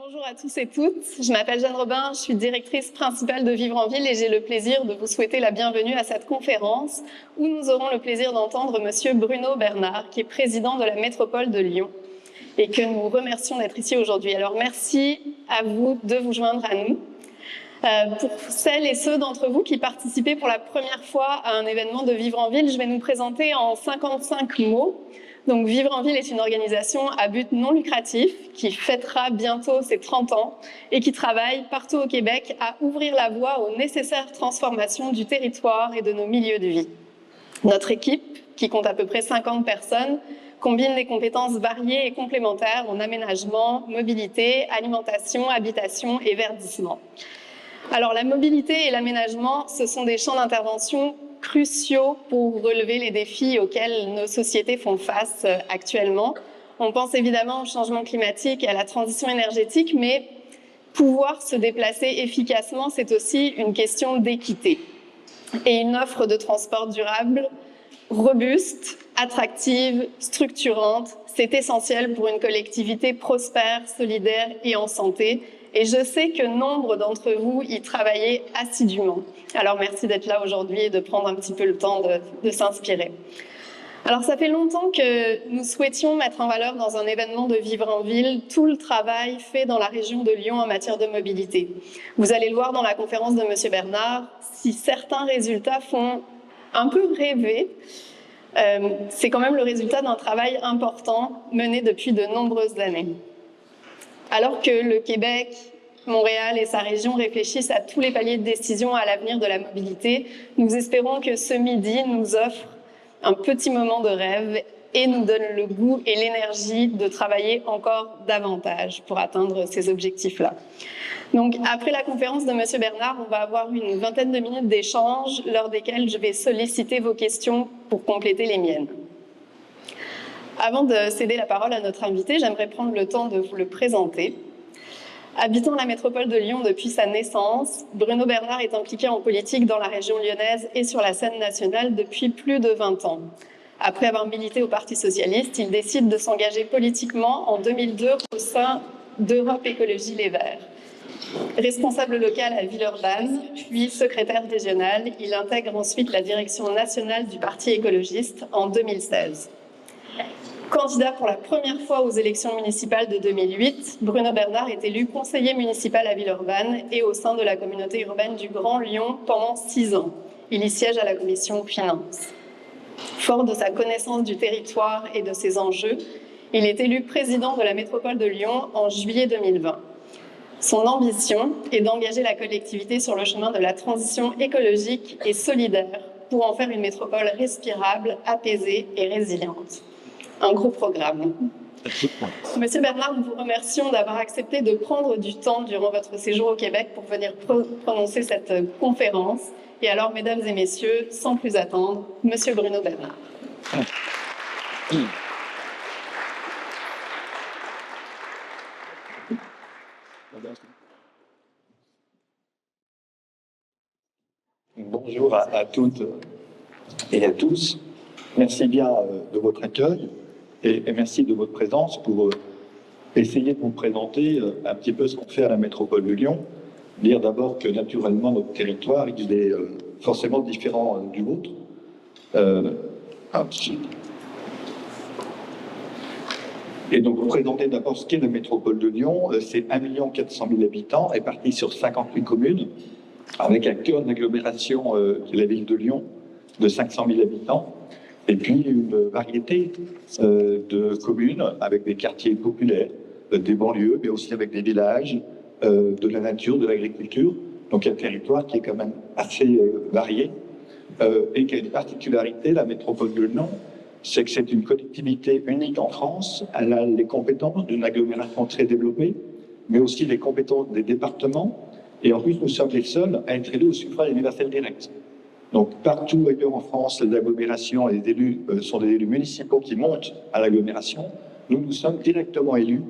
Bonjour à tous et toutes, je m'appelle Jeanne Robin, je suis directrice principale de Vivre en Ville et j'ai le plaisir de vous souhaiter la bienvenue à cette conférence où nous aurons le plaisir d'entendre Monsieur Bruno Bernard, qui est président de la métropole de Lyon et que nous remercions d'être ici aujourd'hui. Alors merci à vous de vous joindre à nous. Pour celles et ceux d'entre vous qui participaient pour la première fois à un événement de Vivre en Ville, je vais nous présenter en 55 mots. Donc Vivre en Ville est une organisation à but non lucratif qui fêtera bientôt ses 30 ans et qui travaille partout au Québec à ouvrir la voie aux nécessaires transformations du territoire et de nos milieux de vie. Notre équipe, qui compte à peu près 50 personnes, combine des compétences variées et complémentaires en aménagement, mobilité, alimentation, habitation et verdissement. Alors la mobilité et l'aménagement, ce sont des champs d'intervention cruciaux pour relever les défis auxquels nos sociétés font face actuellement. On pense évidemment au changement climatique et à la transition énergétique, mais pouvoir se déplacer efficacement, c'est aussi une question d'équité. Et une offre de transport durable, robuste, attractive, structurante, c'est essentiel pour une collectivité prospère, solidaire et en santé. Et je sais que nombre d'entre vous y travaillez assidûment. Alors merci d'être là aujourd'hui et de prendre un petit peu le temps de s'inspirer. Alors ça fait longtemps que nous souhaitions mettre en valeur dans un événement de Vivre en Ville tout le travail fait dans la région de Lyon en matière de mobilité. Vous allez le voir dans la conférence de Monsieur Bernard, si certains résultats font un peu rêver, c'est quand même le résultat d'un travail important mené depuis de nombreuses années. Alors que le Québec, Montréal et sa région réfléchissent à tous les paliers de décision à l'avenir de la mobilité, nous espérons que ce midi nous offre un petit moment de rêve et nous donne le goût et l'énergie de travailler encore davantage pour atteindre ces objectifs-là. Donc, après la conférence de Monsieur Bernard, on va avoir une vingtaine de minutes d'échange lors desquelles je vais solliciter vos questions pour compléter les miennes. Avant de céder la parole à notre invité, j'aimerais prendre le temps de vous le présenter. Habitant la métropole de Lyon depuis sa naissance, Bruno Bernard est impliqué en politique dans la région lyonnaise et sur la scène nationale depuis plus de 20 ans. Après avoir milité au Parti socialiste, il décide de s'engager politiquement en 2002 au sein d'Europe Écologie Les Verts. Responsable local à Villeurbanne, puis secrétaire régional, il intègre ensuite la direction nationale du Parti écologiste en 2016. Candidat pour la première fois aux élections municipales de 2008, Bruno Bernard est élu conseiller municipal à Villeurbanne et au sein de la communauté urbaine du Grand Lyon pendant 6 ans. Il y siège à la commission Finances. Fort de sa connaissance du territoire et de ses enjeux, il est élu président de la métropole de Lyon en juillet 2020. Son ambition est d'engager la collectivité sur le chemin de la transition écologique et solidaire pour en faire une métropole respirable, apaisée et résiliente. Un gros programme. Monsieur Bernard, nous vous remercions d'avoir accepté de prendre du temps durant votre séjour au Québec pour venir prononcer cette conférence. Et alors, mesdames et messieurs, sans plus attendre, Monsieur Bruno Bernard. Bonjour à toutes et à tous. Merci bien de votre accueil et merci de votre présence pour essayer de vous présenter un petit peu ce qu'on fait à la métropole de Lyon. Dire d'abord que naturellement notre territoire il est forcément différent du vôtre. Et donc vous présenter d'abord ce qu'est la métropole de Lyon. C'est 1 400 000 habitants répartis sur 58 communes avec un cœur d'agglomération qui est la ville de Lyon de 500 000 habitants. Et puis une variété de communes avec des quartiers populaires, des banlieues, mais aussi avec des villages, de la nature, de l'agriculture. Donc un territoire qui est quand même assez varié et qui a une particularité, la métropole de Lyon, c'est que c'est une collectivité unique en France. Elle a les compétences d'une agglomération très développée, mais aussi les compétences des départements. Et en plus, nous sommes les seuls à être élus au suffrage universel direct. Donc, partout ailleurs en France, les agglomérations et les élus sont des élus municipaux qui montent à l'agglomération. Nous sommes directement élus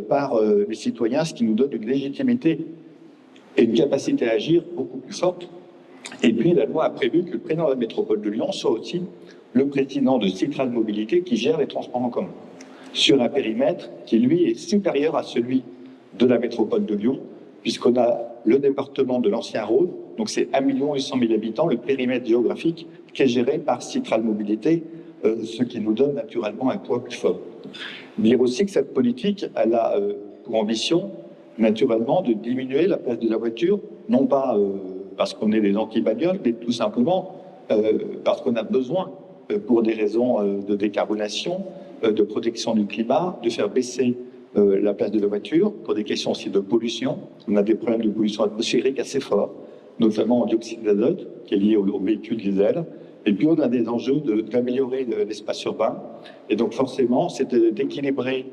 par les citoyens, ce qui nous donne une légitimité et une capacité à agir beaucoup plus forte. Et puis, la loi a prévu que le président de la métropole de Lyon soit aussi le président de Citral Mobilité qui gère les transports en commun, sur un périmètre qui, lui, est supérieur à celui de la métropole de Lyon, puisqu'on a le département de l'ancien Rhône, donc c'est 1 800 000 habitants, le périmètre géographique qui est géré par Citral Mobilité, ce qui nous donne naturellement un poids plus fort. Dire aussi que cette politique, elle a pour ambition, naturellement, de diminuer la place de la voiture, non pas parce qu'on est des anti-bagnoles, mais tout simplement parce qu'on a besoin, pour des raisons de décarbonation, de protection du climat, de faire baisser la place de la voiture, pour des questions aussi de pollution. On a des problèmes de pollution atmosphérique assez forts, notamment en dioxyde d'azote, qui est lié aux véhicules diesel. Et puis, on a des enjeux d'améliorer l'espace urbain. Et donc, forcément, c'est d'équilibrer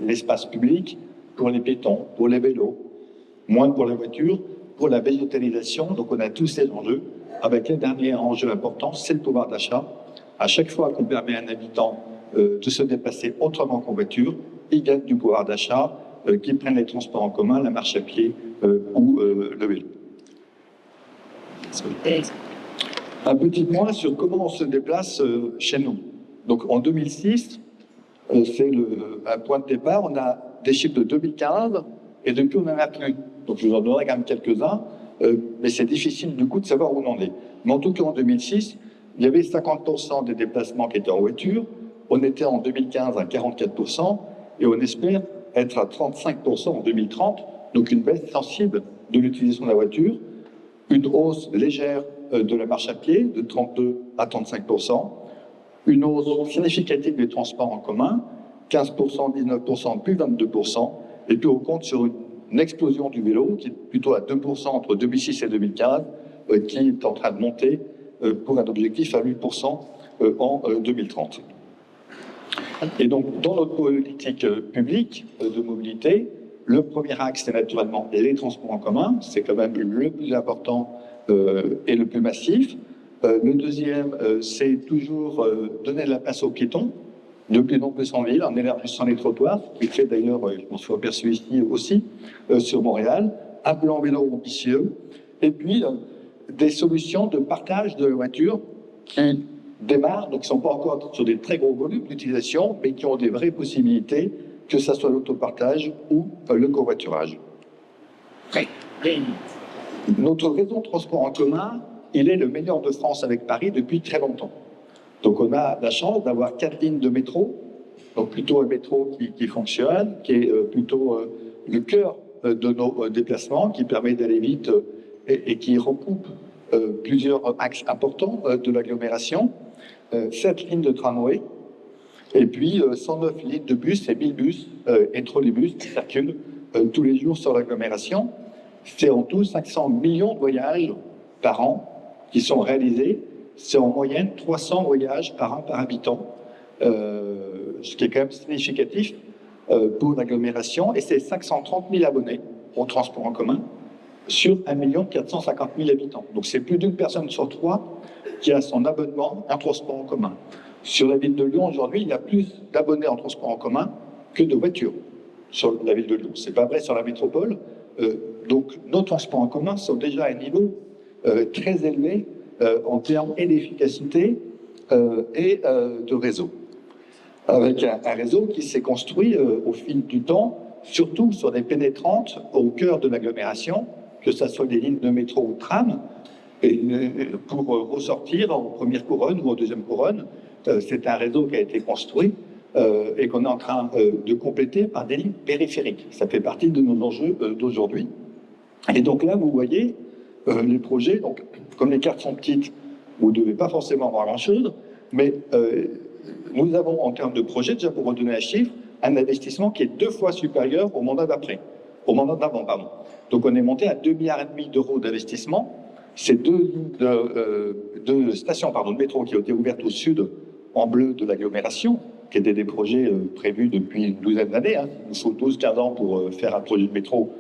l'espace public pour les piétons, pour les vélos, moins pour la voiture, pour la végétalisation. Donc, on a tous ces enjeux. Avec le dernier enjeu important, c'est le pouvoir d'achat. À chaque fois qu'on permet à un habitant de se déplacer autrement qu'en voiture, il gagne du pouvoir d'achat, qu'il prenne les transports en commun, la marche à pied ou le vélo. Un petit point sur comment on se déplace chez nous. Donc en 2006, c'est un point de départ, on a des chiffres de 2015 et depuis on n'en a plus. Donc je vous en donnerai quand même quelques-uns, mais c'est difficile du coup de savoir où on en est. Mais en tout cas en 2006, il y avait 50% des déplacements qui étaient en voiture, on était en 2015 à 44% et on espère être à 35% en 2030, donc une baisse sensible de l'utilisation de la voiture, une hausse légère de la marche à pied de 32 à 35%, une hausse significative des transports en commun, 15%, 19%, puis 22%, et puis on compte sur une explosion du vélo qui est plutôt à 2% entre 2006 et 2015, qui est en train de monter pour un objectif à 8% en 2030. Et donc, dans notre politique publique de mobilité, le premier axe, c'est naturellement les transports en commun, c'est quand même le plus important et le plus massif. Le deuxième, c'est toujours donner de la place aux piétons, de plus en plus en ville, en élargissant les trottoirs, ce qui fait d'ailleurs, je m'en suis aperçu ici aussi, sur Montréal, un plan vélo ambitieux, et puis des solutions de partage de la voiture qui démarrent, donc qui ne sont pas encore sur des très gros volumes d'utilisation, mais qui ont des vraies possibilités, que ce soit l'autopartage ou le covoiturage. Notre réseau de transport en commun, il est le meilleur de France avec Paris depuis très longtemps. Donc on a la chance d'avoir 4 lignes de métro, donc plutôt un métro qui fonctionne, qui est plutôt le cœur de nos déplacements, qui permet d'aller vite et qui recoupe plusieurs axes importants de l'agglomération, 7 lignes de tramway, et puis 109 lignes de bus et 1000 bus et trolleybus qui circulent tous les jours sur l'agglomération. C'est en tout 500 millions de voyages par an qui sont réalisés. C'est en moyenne 300 voyages par an par habitant, ce qui est quand même significatif pour l'agglomération. Et c'est 530 000 abonnés au transport en commun sur 1 450 000 habitants. Donc c'est plus d'une personne sur 3 qui a son abonnement en transport en commun. Sur la ville de Lyon, aujourd'hui, il y a plus d'abonnés en transport en commun que de voitures sur la ville de Lyon. Ce n'est pas vrai sur la métropole. Donc nos transports en commun sont déjà à un niveau très élevé en termes et d'efficacité et de réseau. Avec un réseau qui s'est construit au fil du temps, surtout sur des pénétrantes au cœur de l'agglomération, que ce soit des lignes de métro ou de tram, et pour ressortir en première couronne ou en deuxième couronne. C'est un réseau qui a été construit et qu'on est en train de compléter par des lignes périphériques. Ça fait partie de nos enjeux d'aujourd'hui. Et donc là, vous voyez les projets, donc, comme les cartes sont petites, vous ne devez pas forcément avoir grand-chose, mais nous avons en termes de projet, déjà pour redonner un chiffre, un investissement qui est 2 fois supérieur au mandat d'après, au mandat d'avant, pardon. Donc on est monté à 2,5 milliards d'euros d'investissement. C'est deux stations de métro qui ont été ouvertes au sud, en bleu de l'agglomération, qui étaient des projets prévus depuis une douzaine d'années. Hein. Il nous faut 12-15 ans pour faire un projet de métro.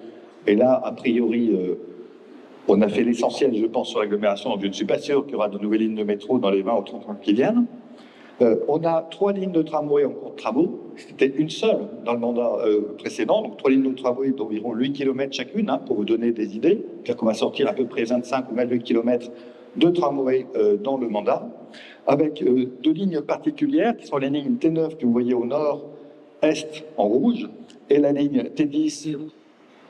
Et là, a priori, on a fait l'essentiel, je pense, sur l'agglomération. Donc je ne suis pas sûr qu'il y aura de nouvelles lignes de métro dans les 20 ou 30 ans qui viennent. On a 3 lignes de tramway en cours de travaux. C'était une seule dans le mandat précédent. Donc 3 lignes de tramway d'environ 8 km chacune, hein, pour vous donner des idées. C'est-à-dire qu'on va sortir à peu près 25 ou 28 km de tramway dans le mandat, avec 2 lignes particulières qui sont les lignes T9 que vous voyez au nord-est en rouge et la ligne T10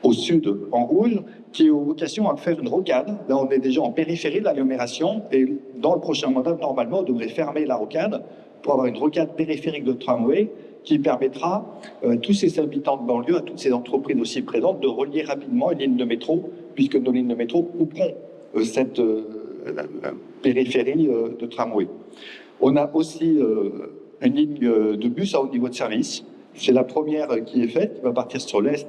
au sud en rouge, qui a vocation à faire une rocade. Là, on est déjà en périphérie de l'agglomération, et dans le prochain mandat, normalement, on devrait fermer la rocade pour avoir une rocade périphérique de tramway qui permettra à tous ces habitants de banlieue, à toutes ces entreprises aussi présentes, de relier rapidement une ligne de métro, puisque nos lignes de métro couperont cette périphérie de tramway. On a aussi une ligne de bus à haut niveau de service. C'est la première qui est faite, qui va partir sur l'est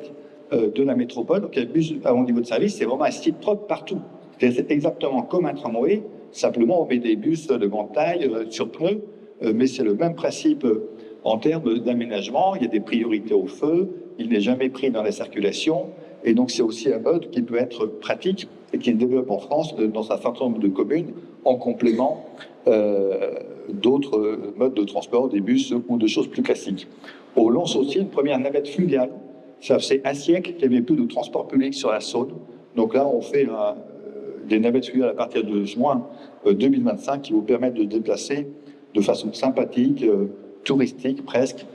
de la métropole. Donc, le bus à haut niveau de service, c'est vraiment un site propre partout. C'est exactement comme un tramway, simplement on met des bus de grande taille sur pneus, mais c'est le même principe en termes d'aménagement. Il y a des priorités au feu, il n'est jamais pris dans la circulation, et donc c'est aussi un mode qui peut être pratique et qui se développe en France dans un certain nombre de communes en complément d'autres modes de transport, des bus ou de choses plus classiques. On lance aussi une première navette fluviale. Ça fait un siècle qu'il n'y avait plus de transport public sur la Saône. Donc là, on fait des navettes fluviales à partir de juin 2025 qui vous permettent de se déplacer de façon sympathique, touristique presque.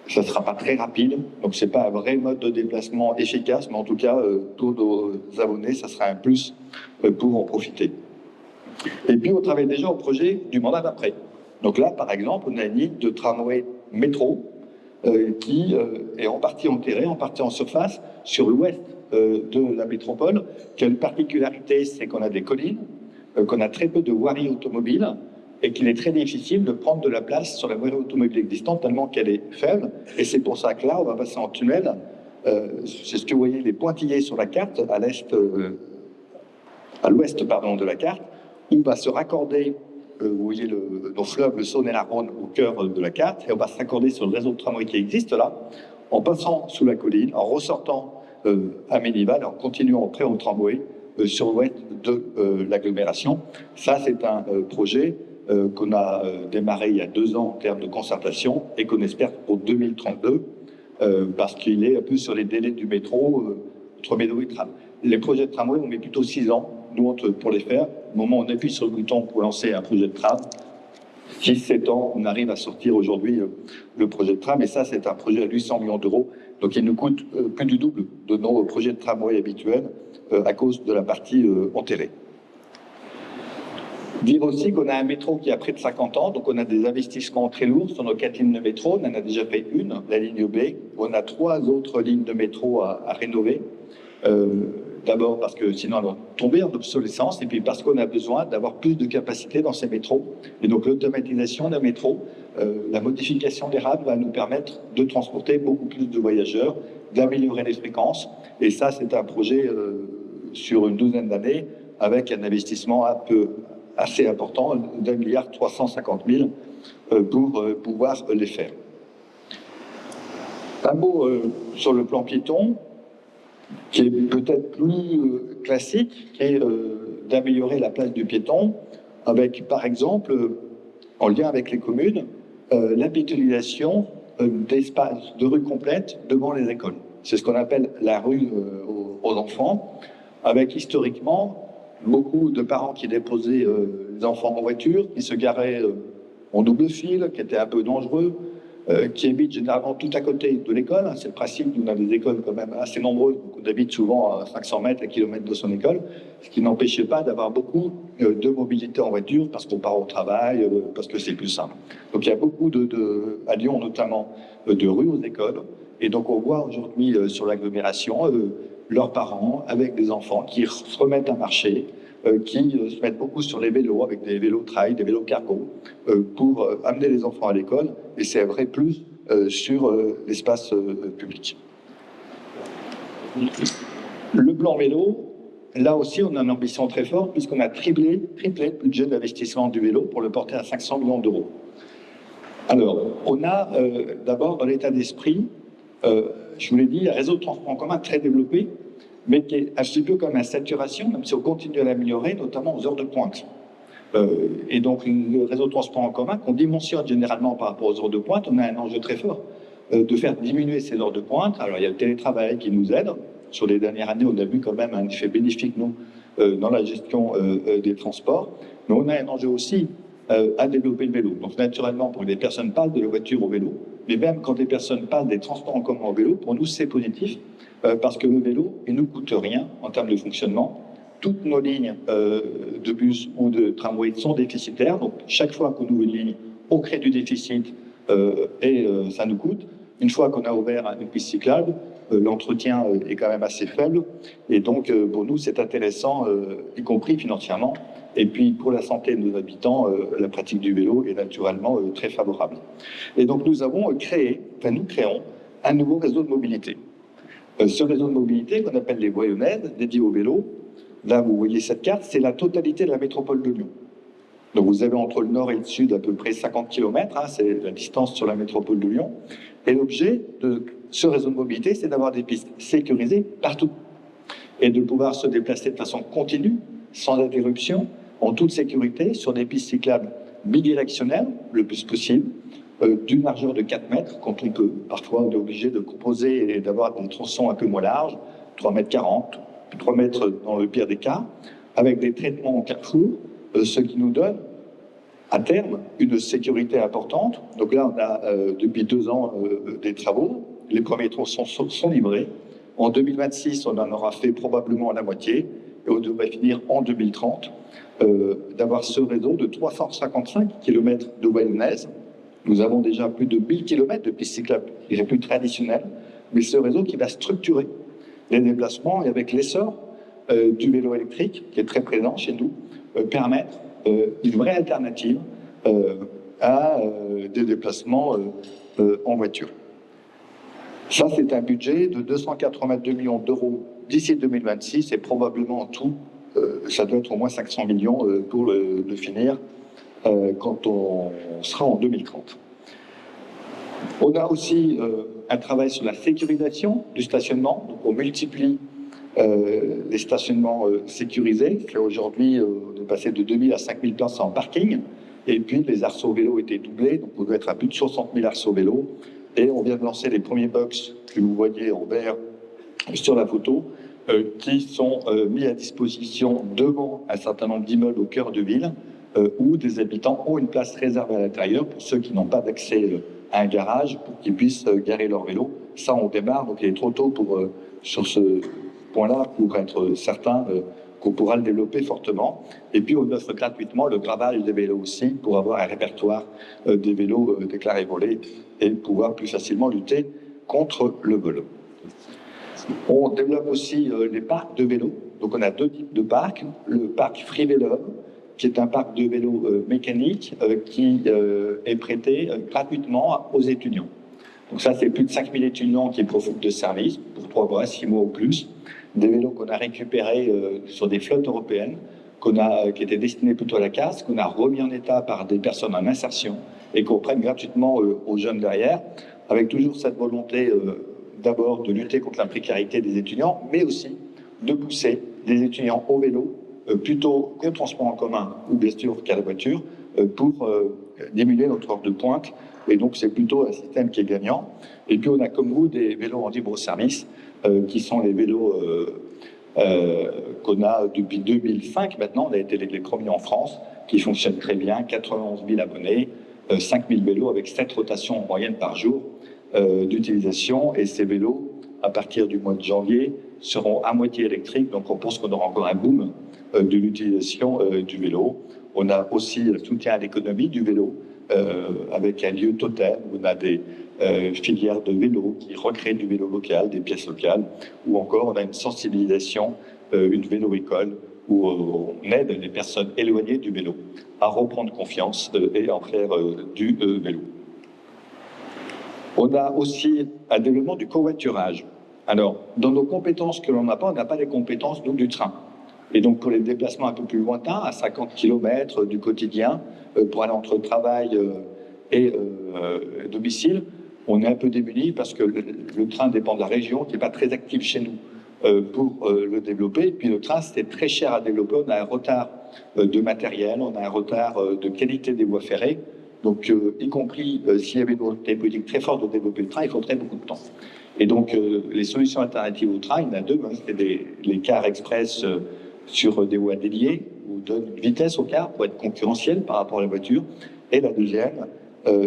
Ça ne sera pas très rapide, donc ce n'est pas un vrai mode de déplacement efficace, mais en tout cas, pour nos abonnés, ça sera un plus pour en profiter. Et puis, on travaille déjà au projet du mandat d'après. Donc là, par exemple, on a une ligne de tramway métro qui est en partie enterrée, en partie en surface, sur l'ouest de la métropole, qui a une particularité, c'est qu'on a des collines, qu'on a très peu de voiries automobiles, et qu'il est très difficile de prendre de la place sur la voirie automobile existante, tellement qu'elle est faible. Et c'est pour ça que là, on va passer en tunnel. C'est ce que vous voyez, les pointillés sur la carte, à l'ouest de la carte, où va se raccorder, vous voyez nos fleuves, le Saône et la Rhône, au cœur de la carte, et on va se raccorder sur le réseau de tramway qui existe là, en passant sous la colline, en ressortant à Ménival, en continuant après au tramway sur l'ouest de l'agglomération. Ça, c'est un projet qu'on a démarré il y a 2 ans en termes de concertation et qu'on espère pour 2032, parce qu'il est un peu sur les délais du métro, entre métro et tram. Les projets de tramway, on met plutôt 6 ans, nous, pour les faire. Au moment où on appuie sur le bouton pour lancer un projet de tram, 6-7 ans, on arrive à sortir aujourd'hui le projet de tram, et ça, c'est un projet à 800 millions d'euros, donc il nous coûte plus du double de nos projets de tramway habituels à cause de la partie enterrée. Dire aussi qu'on a un métro qui a près de 50 ans, donc on a des investissements très lourds sur nos 4 lignes de métro. On en a déjà fait une, la ligne B. On a 3 autres lignes de métro à rénover. D'abord parce que sinon elles vont tomber en obsolescence, et puis parce qu'on a besoin d'avoir plus de capacité dans ces métros. Et donc l'automatisation d'un métro, la modification des rames va nous permettre de transporter beaucoup plus de voyageurs, d'améliorer les fréquences. Et ça, c'est un projet sur une 12aine d'années avec un investissement assez important, d'1,350 milliard pour pouvoir les faire. Un mot sur le plan piéton, qui est peut-être plus classique, qui est d'améliorer la place du piéton, avec, par exemple, en lien avec les communes, la piétonisation d'espaces, de rues complètes devant les écoles. C'est ce qu'on appelle la rue aux enfants, avec historiquement beaucoup de parents qui déposaient les enfants en voiture, qui se garaient en double fil, qui étaient un peu dangereux, qui habitent généralement tout à côté de l'école. C'est le principe, on a des écoles quand même assez nombreuses, donc on habite souvent à 500 mètres, à kilomètre de son école, ce qui n'empêchait pas d'avoir beaucoup de mobilité en voiture, parce qu'on part au travail, parce que c'est plus simple. Donc il y a beaucoup, à Lyon notamment, de rues aux écoles, et donc on voit aujourd'hui sur l'agglomération leurs parents avec des enfants qui se remettent à marcher, qui se mettent beaucoup sur les vélos, avec des vélos trail, des vélos cargo, pour amener les enfants à l'école, et c'est un vrai plus sur l'espace public. Le plan vélo, là aussi on a une ambition très forte, puisqu'on a triplé le budget d'investissement du vélo pour le porter à 500 millions d'euros. Alors, on a d'abord dans l'état d'esprit, je vous l'ai dit, un réseau de transport en commun très développé, mais qui est un petit peu comme une saturation, même si on continue à l'améliorer, notamment aux heures de pointe. Et donc, le réseau de transport en commun, qu'on dimensionne généralement par rapport aux heures de pointe, on a un enjeu très fort de faire diminuer ces heures de pointe. Alors, il y a le télétravail qui nous aide. Sur les dernières années, on a vu quand même un effet bénéfique, nous, dans la gestion des transports. Mais on a un enjeu aussi à développer le vélo. Donc, naturellement, pour que les personnes parlent de la voiture au vélo, mais même quand des personnes passent des transports en commun en vélo, pour nous, c'est positif, parce que le vélo, il ne nous coûte rien en termes de fonctionnement. Toutes nos lignes de bus ou de tramway sont déficitaires, donc chaque fois qu'on ouvre une ligne, on crée du déficit et ça nous coûte. Une fois qu'on a ouvert une piste cyclable, l'entretien est quand même assez faible, et donc pour nous, c'est intéressant, y compris financièrement. Et puis, pour la santé de nos habitants, la pratique du vélo est naturellement très favorable. Et donc, nous créons un nouveau réseau de mobilité. Ce réseau de mobilité, qu'on appelle les voies lyonnaises, dédié au vélo, là, vous voyez cette carte, c'est la totalité de la métropole de Lyon. Donc, vous avez entre le nord et le sud à peu près 50 km, hein, c'est la distance sur la métropole de Lyon. Et l'objet de ce réseau de mobilité, c'est d'avoir des pistes sécurisées partout et de pouvoir se déplacer de façon continue, sans interruption, en toute sécurité, sur des pistes cyclables bidirectionnelles, le plus possible, d'une largeur de 4 mètres, quand on peut. Parfois, on est obligé de composer et d'avoir des tronçons un peu moins larges, 3,40 mètres, 3 mètres dans le pire des cas, avec des traitements en carrefour, ce qui nous donne, à terme, une sécurité importante. Donc là, on a depuis 2 ans des travaux. Les premiers tronçons sont livrés. En 2026, on en aura fait probablement la moitié, et on devrait finir en 2030 d'avoir ce réseau de 355 km de voies lyonnaises. Nous avons déjà plus de 1000 km de pistes cyclables, je dirais plus traditionnelles, mais ce réseau qui va structurer les déplacements et avec l'essor du vélo électrique, qui est très présent chez nous, permettre une vraie alternative à des déplacements en voiture. Ça, c'est un budget de 282 millions d'euros d'ici 2026 et probablement en tout, ça doit être au moins 500 millions pour le finir quand on sera en 2030. On a aussi un travail sur la sécurisation du stationnement. Donc on multiplie les stationnements sécurisés. Aujourd'hui, on est passé de 2000 à 5000 places en parking. Et puis, les arceaux vélos étaient doublés. Donc, on doit être à plus de 60 000 arceaux vélos. Et on vient de lancer les premiers box que vous voyez en vert sur la photo, qui sont mis à disposition devant un certain nombre d'immeubles au cœur de ville, où des habitants ont une place réservée à l'intérieur pour ceux qui n'ont pas d'accès à un garage, pour qu'ils puissent garer leur vélo. Ça, on démarre, donc il est trop tôt pour, sur ce point-là, pour être certain qu'on pourra le développer fortement. Et puis, on offre gratuitement le gravage des vélos aussi, pour avoir un répertoire des vélos déclarés volés et pouvoir plus facilement lutter contre le vol. On développe aussi les parcs de vélos. Donc, on a 2 types de parcs. Le parc Free Vélo, qui est un parc de vélos mécaniques qui est prêté gratuitement aux étudiants. Donc ça, c'est plus de 5000 étudiants qui profitent de services pour 3 mois, 6 mois ou plus. Des vélos qu'on a récupérés sur des flottes européennes, qui étaient destinés plutôt à la casse, qu'on a remis en état par des personnes en insertion et qu'on prenne gratuitement aux jeunes derrière, avec toujours cette volonté d'abord de lutter contre la précarité des étudiants, mais aussi de pousser les étudiants au vélo plutôt qu'au transport en commun ou bien sûr qu'à la voiture pour diminuer notre heure de pointe. Et donc, c'est plutôt un système qui est gagnant. Et puis, on a comme vous des vélos en libre service qui sont les vélos qu'on a depuis 2005 maintenant. On a été les premiers en France, qui fonctionnent très bien, 91 000 abonnés, 5 000 vélos avec 7 rotations en moyenne par jour d'utilisation. Et ces vélos, à partir du mois de janvier, seront à moitié électriques. Donc, on pense qu'on aura encore un boom de l'utilisation du vélo. On a aussi le soutien à l'économie du vélo, avec un lieu totem où on a des filières de vélo qui recréent du vélo local, des pièces locales, ou encore on a une sensibilisation, une vélo-école, où on aide les personnes éloignées du vélo à reprendre confiance et à en faire du vélo. On a aussi un développement du covoiturage. Alors, dans nos compétences que l'on n'a pas, on n'a pas les compétences du train. Et donc, pour les déplacements un peu plus lointains, à 50 km du quotidien, pour aller entre travail et domicile, on est un peu démunis parce que le train dépend de la région, qui n'est pas très active chez nous pour le développer. Et puis, le train, c'est très cher à développer. On a un retard de matériel, on a un retard de qualité des voies ferrées. Donc, y compris s'il y avait une volonté politique très forte de développer le train, il faudrait beaucoup de temps. Et donc, les solutions alternatives au train, il y en a 2. C'est les cars express sur des voies dédiées, où on donne une vitesse au car pour être concurrentiel par rapport à la voiture. Et la deuxième,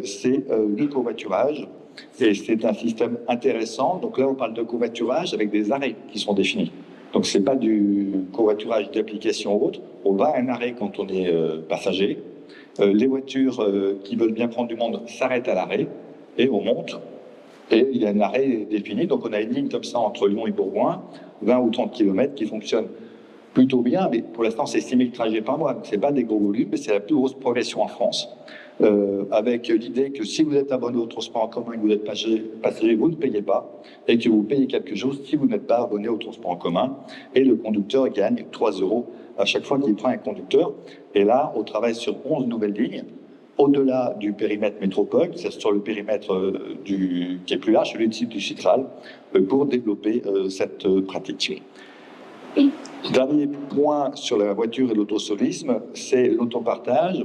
c'est le covoiturage. Et c'est un système intéressant. Donc là, on parle de covoiturage avec des arrêts qui sont définis. Donc ce n'est pas du covoiturage d'application ou autre. On va à un arrêt quand on est passager. Les voitures qui veulent bien prendre du monde s'arrêtent à l'arrêt et on monte. Et il y a un arrêt défini. Donc on a une ligne comme ça entre Lyon et Bourgoin, 20 ou 30 km qui fonctionne plutôt bien. Mais pour l'instant, c'est 6 000 trajets par mois. Ce n'est pas des gros volumes, mais c'est la plus grosse progression en France. Avec l'idée que si vous êtes abonné au transport en commun et que vous êtes passager, vous ne payez pas, et que vous payez quelque chose si vous n'êtes pas abonné au transport en commun. Et le conducteur gagne 3 € à chaque fois qu'il prend un conducteur. Et là, on travaille sur 11 nouvelles lignes, au-delà du périmètre métropole, c'est sur le périmètre qui est plus large, celui du Citral, pour développer cette pratique. Dernier point sur la voiture et l'autosolisme, c'est l'autopartage,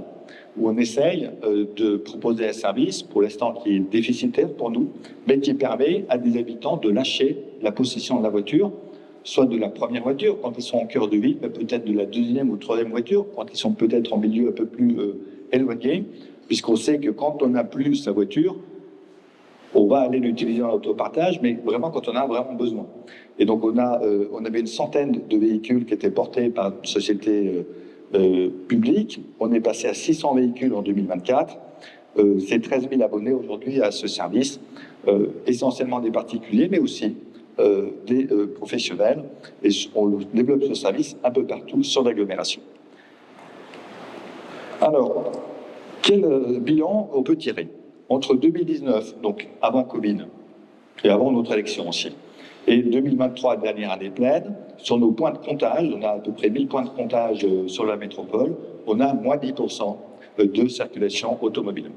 où on essaye de proposer un service, pour l'instant qui est déficitaire pour nous, mais qui permet à des habitants de lâcher la possession de la voiture, soit de la première voiture quand ils sont en cœur de ville, mais peut-être de la deuxième ou troisième voiture quand ils sont peut-être en milieu un peu plus éloigné, puisqu'on sait que quand on n'a plus sa voiture, on va aller l'utiliser en autopartage, mais vraiment quand on a vraiment besoin. Et donc on avait une centaine de véhicules qui étaient portés par une société publique. On est passé à 600 véhicules en 2024. C'est 13 000 abonnés aujourd'hui à ce service, essentiellement des particuliers, mais aussi des professionnels. Et on développe ce service un peu partout sur l'agglomération. Alors, quel bilan on peut tirer? Entre 2019, donc avant Covid, et avant notre élection aussi, et 2023, dernière année pleine, sur nos points de comptage, on a à peu près 1000 points de comptage sur la métropole, on a moins 10% de circulation automobile.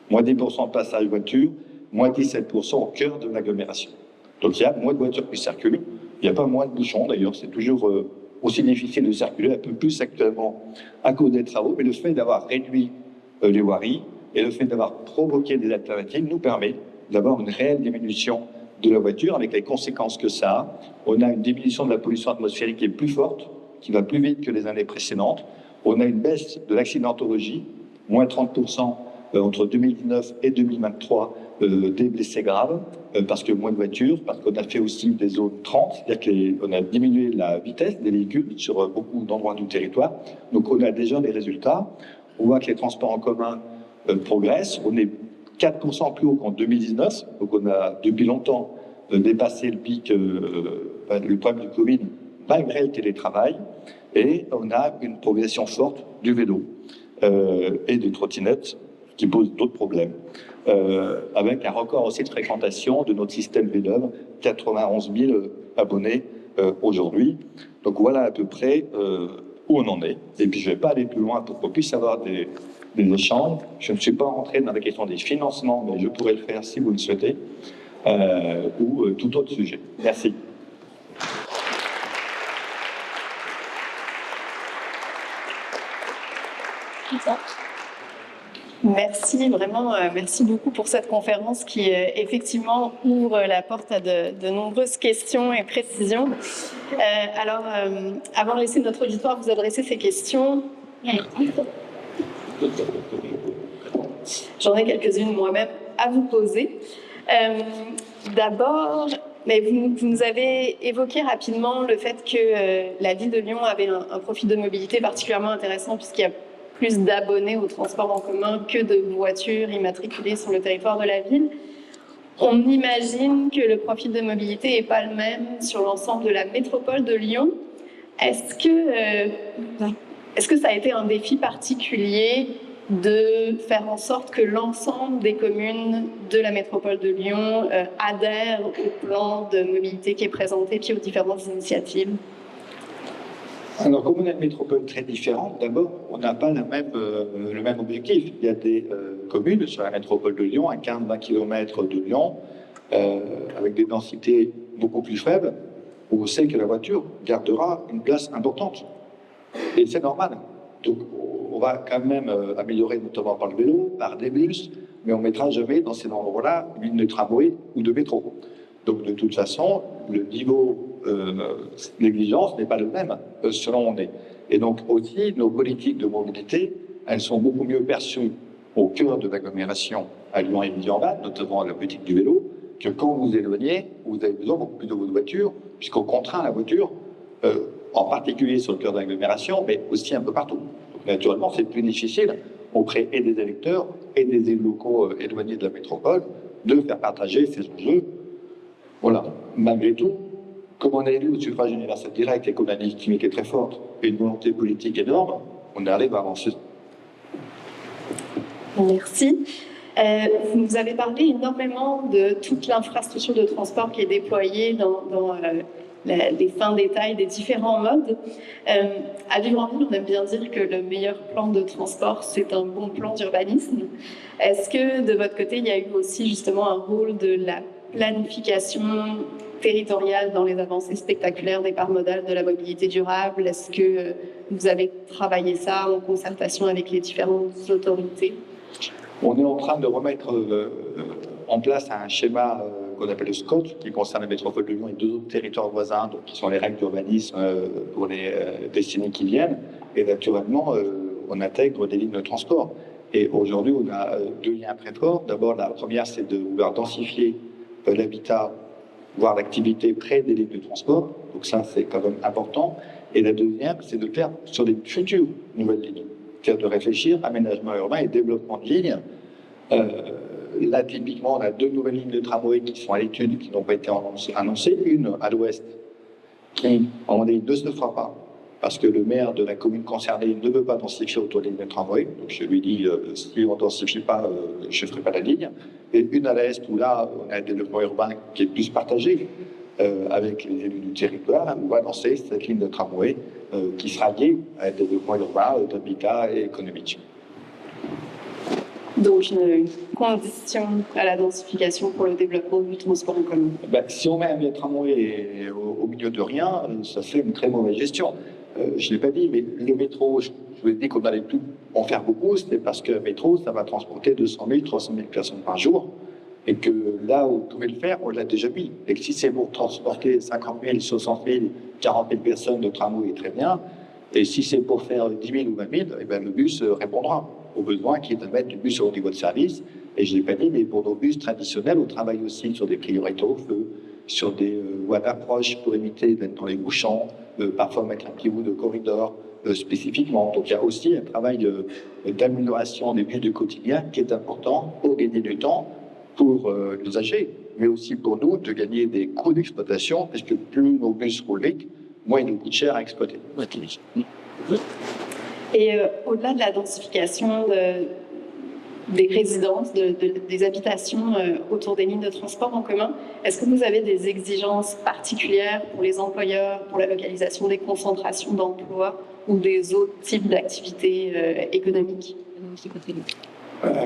Moins 10% de passage voiture, moins 17% au cœur de l'agglomération. Donc il y a moins de voitures qui circulent, il n'y a pas moins de bouchons d'ailleurs, c'est toujours aussi difficile de circuler, un peu plus actuellement à cause des travaux, mais le fait d'avoir réduit les voiries et le fait d'avoir provoqué des alternatives nous permet d'avoir une réelle diminution de la voiture avec les conséquences que ça a. On a une diminution de la pollution atmosphérique qui est plus forte, qui va plus vite que les années précédentes. On a une baisse de l'accidentologie, moins 30% entre 2019 et 2023 des blessés graves, parce que moins de voitures, parce qu'on a fait aussi des zones 30, c'est-à-dire qu'on a diminué la vitesse des véhicules sur beaucoup d'endroits du territoire. Donc on a déjà des résultats. On voit que les transports en commun progressent. On est 4% plus haut qu'en 2019, donc on a depuis longtemps dépassé le pic, le problème du Covid, malgré le télétravail, et on a une progression forte du vélo et des trottinettes qui posent d'autres problèmes, avec un record aussi de fréquentation de notre système Vélo, 91 000 abonnés aujourd'hui. Donc voilà à peu près où on en est. Et puis je ne vais pas aller plus loin pour qu'on puisse avoir des échanges. Je ne suis pas rentré dans la question des financements, mais je pourrais le faire si vous le souhaitez, ou tout autre sujet. Merci. Merci, vraiment, merci beaucoup pour cette conférence qui effectivement ouvre la porte à de nombreuses questions et précisions. Alors, avant de laisser notre auditoire vous adresser ces questions, j'en ai quelques-unes moi-même à vous poser. D'abord, mais vous nous avez évoqué rapidement le fait que la ville de Lyon avait un profil de mobilité particulièrement intéressant puisqu'il y a plus d'abonnés au transport en commun que de voitures immatriculées sur le territoire de la ville. On imagine que le profil de mobilité n'est pas le même sur l'ensemble de la métropole de Lyon. Est-ce que ça a été un défi particulier de faire en sorte que l'ensemble des communes de la métropole de Lyon adhèrent au plan de mobilité qui est présenté, puis aux différentes initiatives? Alors, comme on a une métropole très différente, d'abord, on n'a pas le même objectif. Il y a des communes sur la métropole de Lyon, à 15-20 km de Lyon, avec des densités beaucoup plus faibles, où on sait que la voiture gardera une place importante. Et c'est normal. Donc, on va quand même améliorer, notamment par le vélo, par des bus, mais on ne mettra jamais dans ces endroits-là une ligne de tramway ou de métro. Donc, de toute façon, le niveau l'exigence n'est pas le même selon où on est. Et donc aussi, nos politiques de mobilité, elles sont beaucoup mieux perçues au cœur de l'agglomération à Lyon et Villeurbanne, notamment à la politique du vélo, que quand vous vous éloignez, vous avez besoin beaucoup plus de votre voiture, puisqu'on contraint la voiture, en particulier sur le cœur de l'agglomération, mais aussi un peu partout. Donc, naturellement, c'est plus difficile auprès et des électeurs et des élus locaux éloignés de la métropole de faire partager ces enjeux. Voilà. Malgré tout, comme on a élu au suffrage universel direct et qu'on a une légitimité très forte et une volonté politique énorme, on arrive à avancer. Merci. Vous avez parlé énormément de toute l'infrastructure de transport qui est déployée dans les fins détails des différents modes. À Vivre en Ville, on aime bien dire que le meilleur plan de transport, c'est un bon plan d'urbanisme. Est-ce que de votre côté, il y a eu aussi justement un rôle de la planification territoriale dans les avancées spectaculaires des parts modales de la mobilité durable? Est-ce que vous avez travaillé ça en concertation avec les différentes autorités? On est en train de remettre en place un schéma qu'on appelle le SCOT, qui concerne la métropole de Lyon et deux autres territoires voisins, donc qui sont les règles d'urbanisme pour les décennies qui viennent. Et naturellement, on intègre des lignes de transport. Et aujourd'hui, on a deux liens très forts. D'abord, la première, c'est de vouloir densifier l'habitat, voire l'activité près des lignes de transport. Donc ça, c'est quand même important. Et la deuxième, c'est de faire sur des futures nouvelles lignes. C'est-à-dire de réfléchir aménagement urbain et développement de lignes. Là, typiquement, on a deux nouvelles lignes de tramway qui sont à l'étude, qui n'ont pas été annoncées. Une à l'ouest, qui, à un moment donné, ne se fera pas, parce que le maire de la commune concernée ne veut pas densifier autour des lignes de tramway. Donc je lui dis, si on ne densifie pas, je ne ferai pas la ligne. Et une à l'est, où là, on a un développement urbain qui est plus partagé, avec les élus du territoire, on va lancer cette ligne de tramway qui sera liée à un développement urbain, d'habitat et économique. Donc une condition à la densification pour le développement du transport en commun. Ben, si on met un tramway au milieu de rien, ça fait une très mauvaise gestion. Je ne l'ai pas dit, mais le métro, je vous ai dit qu'on n'allait plus en faire beaucoup, c'était parce que le métro, ça va transporter 200 000, 300 000 personnes par jour. Et que là où on pouvait le faire, on l'a déjà mis. Et que si c'est pour transporter 50 000, 60 000, 40 000 personnes de tramway, très bien. Et si c'est pour faire 10 000 ou 20 000, eh ben, le bus répondra aux besoins qui est de mettre du bus au niveau de service. Et je ne l'ai pas dit, mais pour nos bus traditionnels, on travaille aussi sur des priorités au feu, sur des voies d'approche pour éviter d'être dans les bouchons, parfois mettre un petit bout de corridor spécifiquement. Donc il y a aussi un travail d'amélioration des bus du quotidien qui est important pour gagner du temps pour l'usager, mais aussi pour nous de gagner des coûts d'exploitation, parce que plus nos bus roulent vite, moins ils nous coûtent cher à exploiter. Et au-delà de la densification des résidences, des habitations autour des lignes de transport en commun, est-ce que vous avez des exigences particulières pour les employeurs, pour la localisation des concentrations d'emplois ou des autres types d'activités économiques?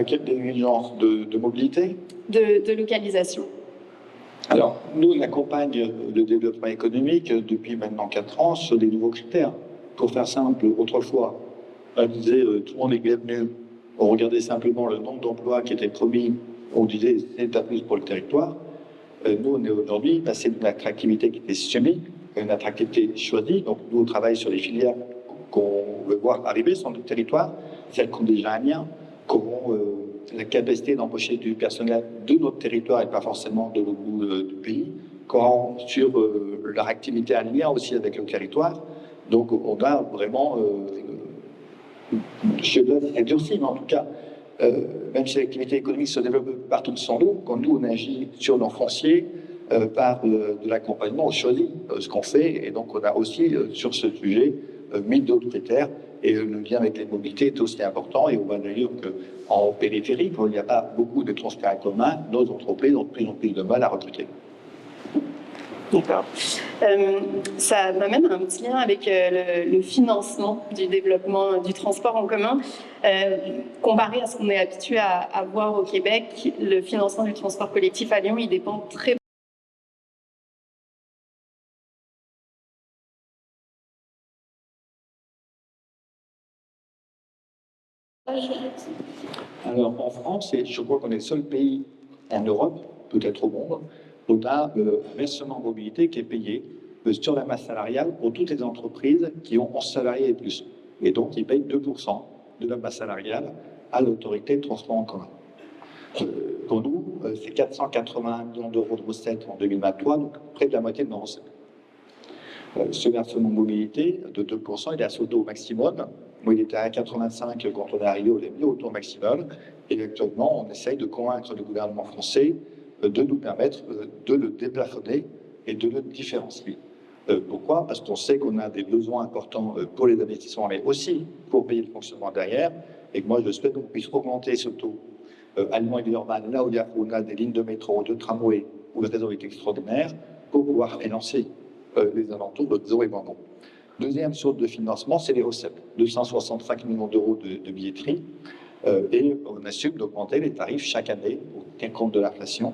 Quelle exigence de mobilité? De localisation. Alors, nous, on accompagne le développement économique depuis maintenant 4 ans sur des nouveaux critères. Pour faire simple, autrefois, on disait tout le monde est bienvenu. On regardait simplement le nombre d'emplois qui étaient promis. On disait c'est un plus pour le territoire. Nous, on est aujourd'hui passé d'une attractivité qui était subie à une attractivité choisie. Donc, nous, on travaille sur les filières qu'on veut voir arriver sur notre territoire, celles qui ont déjà un lien, comment la capacité d'embaucher du personnel de notre territoire et pas forcément de l'autre bout du pays, comment sur leur activité en lien aussi avec le territoire. Donc, on a vraiment, je dois dire durci, mais en tout cas, même si l'activité économique se développe partout sans nous, quand nous, on agit sur nos fonciers, par de l'accompagnement, on choisit ce qu'on fait, et donc on a aussi, sur ce sujet, mis d'autres critères, et le lien avec les mobilités est aussi important, et on voit d'ailleurs qu'en périphérie, quand il n'y a pas beaucoup de transports en commun, nos entreprises ont de plus en plus de mal à recruter. D'accord. Ça m'amène à un petit lien avec le financement du développement du transport en commun. Comparé à ce qu'on est habitué à voir au Québec, le financement du transport collectif à Lyon, il dépend très Alors, en France, je crois qu'on est le seul pays en Europe, peut-être au monde, où on a un versement mobilité qui est payé sur la masse salariale pour toutes les entreprises qui ont 11 salariés et plus. Et donc, ils payent 2% de la masse salariale à l'autorité de transport en commun. Pour nous, c'est 481 millions d'euros de recettes en 2023, donc près de la moitié de nos recettes. Ce versement mobilité de 2%, il est à son taux maximum. Moi, il était à 1,85 quand on est arrivé, on l'a mis au taux maximum. Et actuellement, on essaye de convaincre le gouvernement français de nous permettre de le déplafonner et de le différencier. Pourquoi? Parce qu'on sait qu'on a des besoins importants pour les investissements, mais aussi pour payer le fonctionnement derrière. Et que moi, je souhaite qu'on puisse augmenter ce taux à Lyon et Villeurbanne, là où on a des lignes de métro, de tramway, où le réseau est extraordinaire, pour pouvoir financer les alentours de Zo et Bandon. Deuxième source de financement, c'est les recettes. 265 millions d'euros de billetterie. Et on assume d'augmenter les tarifs chaque année au tient compte de l'inflation.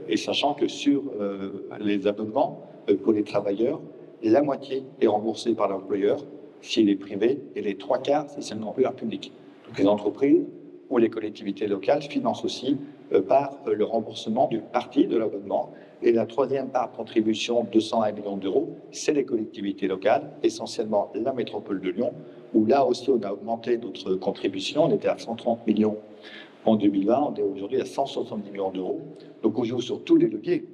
Et sachant que sur les abonnements pour les travailleurs, la moitié est remboursée par l'employeur s'il est privé et les 3/4 si c'est un employeur public. Donc les entreprises ou les collectivités locales financent aussi par le remboursement d'une partie de l'abonnement. Et la troisième part de contribution, 201 millions d'euros, c'est les collectivités locales, essentiellement la métropole de Lyon, où là aussi on a augmenté notre contribution. On était à 130 millions en 2020, on est aujourd'hui à 170 millions d'euros. Donc on joue sur tous les leviers,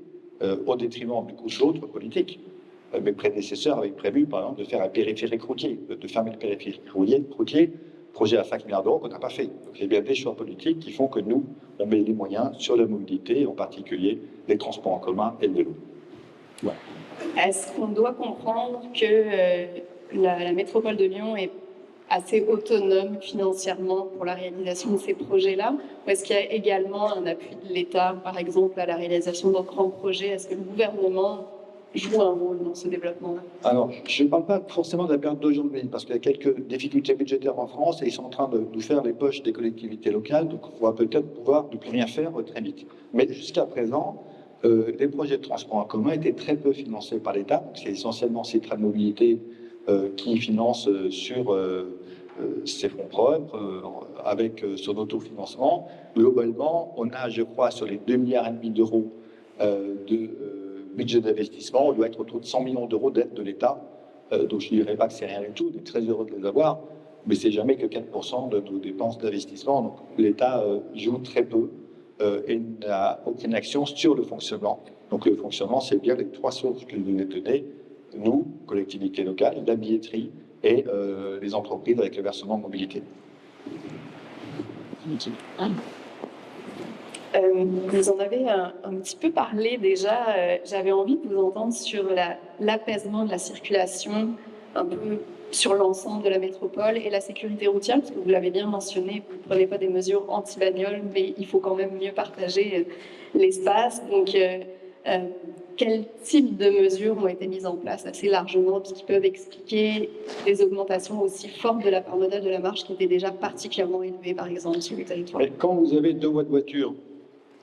au détriment du coup d'autres politiques. Mes prédécesseurs avaient prévu, par exemple, de faire un périphérique routier, de fermer le périphérique routier, projet à 5 milliards d'euros qu'on n'a pas fait. Donc il y a bien des choix politiques qui font que nous, on met les moyens sur la mobilité, en particulier les transports en commun et le vélo. Voilà. Est-ce qu'on doit comprendre que la métropole de Lyon est assez autonome financièrement pour la réalisation de ces projets-là? Ou est-ce qu'il y a également un appui de l'État, par exemple, à la réalisation d'un grand projet? Est-ce que le gouvernement joue un rôle dans ce développement-là? Alors, je ne parle pas forcément de la période d'aujourd'hui, parce qu'il y a quelques difficultés budgétaires en France et ils sont en train de nous faire les poches des collectivités locales, donc on va peut-être pouvoir ne plus rien faire très vite. Mais jusqu'à présent, les projets de transport en commun étaient très peu financés par l'État. C'est essentiellement Citra Mobilité qui finance sur ses fonds propres, avec son autofinancement. Globalement, on a, je crois, sur les 2,5 milliards d'euros de budget d'investissement, on doit être autour de 100 millions d'euros d'aide de l'État. Donc je ne dirais pas que c'est rien du tout, on est très heureux de les avoir, mais c'est jamais que 4% de nos dépenses d'investissement. Donc l'État joue très peu et n'a aucune action sur le fonctionnement. Donc le fonctionnement, c'est bien les trois sources que je vous ai données, nous, collectivités locales, la billetterie et les entreprises avec le versement de mobilité. Vous en avez un petit peu parlé déjà. J'avais envie de vous entendre sur l'apaisement de la circulation, un peu sur l'ensemble de la métropole et la sécurité routière, parce que vous l'avez bien mentionné, vous ne prenez pas des mesures anti-bagnoles, mais il faut quand même mieux partager l'espace. Donc, quel type de mesures ont été mises en place assez largement, qui peuvent expliquer des augmentations aussi fortes de la part modale de la marche qui était déjà particulièrement élevée, par exemple, sur le territoire? Mais quand vous avez 2 voies de voiture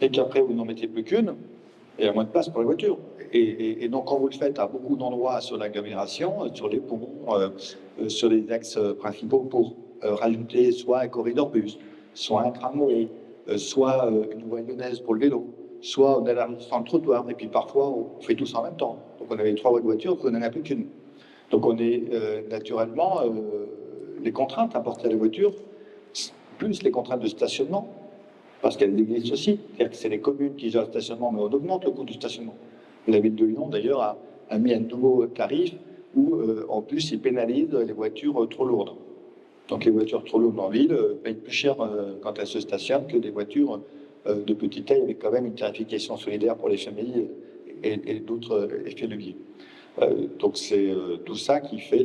et qu'après vous n'en mettez plus qu'une, il y a moins de place pour les voitures. Et donc quand vous le faites à beaucoup d'endroits sur l'agglomération, sur les ponts, sur les axes principaux, pour rajouter soit un corridor bus, soit un tramway, soit une voie lyonnaise pour le vélo, soit on élargit le trottoir, et puis parfois on fait tout ça en même temps. Donc on avait 3 voies de voiture, on n'en a plus qu'une. Donc on est naturellement les contraintes apportées à la voiture, plus les contraintes de stationnement, parce qu'elles existent aussi. C'est-à-dire que c'est les communes qui gèrent le stationnement, mais on augmente le coût du stationnement. La ville de Lyon, d'ailleurs, a mis un nouveau tarif où, en plus, il pénalise les voitures trop lourdes. Donc les voitures trop lourdes en ville payent plus cher quand elles se stationnent que des voitures de petite taille, avec quand même une tarification solidaire pour les familles et d'autres effets leviers. Donc c'est tout ça qui fait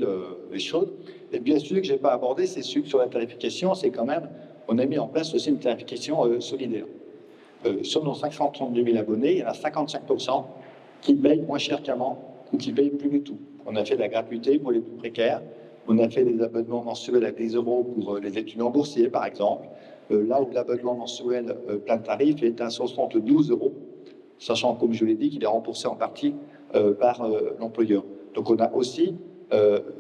les choses. Et bien sûr que je n'ai pas abordé, c'est celui sur la tarification, c'est quand même, on a mis en place aussi une tarification solidaire. Sur nos 532 000 abonnés, il y en a 55% qui payent moins cher qu'avant ou qui payent plus du tout. On a fait de la gratuité pour les plus précaires, on a fait des abonnements mensuels à 10 euros pour les étudiants boursiers, par exemple, là où l'abonnement mensuel plein tarif est à 72 euros, sachant, comme je l'ai dit, qu'il est remboursé en partie par l'employeur. Donc on a aussi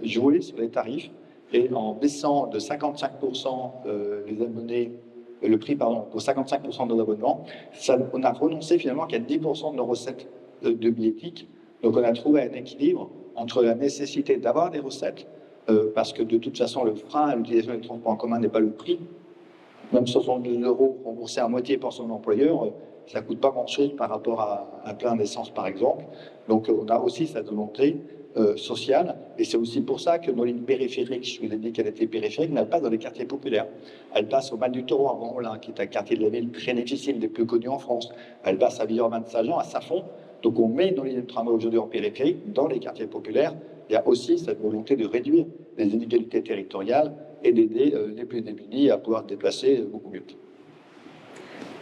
joué sur les tarifs et en baissant de 55% les abonnés, le prix pour 55% de nos abonnements, on a renoncé finalement qu'à 10% de nos recettes de billettique. Donc on a trouvé un équilibre entre la nécessité d'avoir des recettes, parce que de toute façon le frein à l'utilisation des transports en commun n'est pas le prix, même 72 € remboursés à moitié par son employeur, ça ne coûte pas grand-chose par rapport à un plein d'essence, par exemple. Donc, on a aussi cette volonté sociale, et c'est aussi pour ça que nos lignes périphériques, je vous ai dit qu'elle était périphérique, n'elle passe dans les quartiers populaires. Elle passe au Val du Taureau, à Vaux-en-Velin, qui est un quartier de la ville très difficile, des plus connus en France. Elle passe à Villeurbanne-Saint-Jean, à Saint-Fond. Donc, on met nos lignes de tramway aujourd'hui en périphérique, dans les quartiers populaires. Il y a aussi cette volonté de réduire les inégalités territoriales et d'aider les plus démunis à pouvoir se déplacer beaucoup mieux.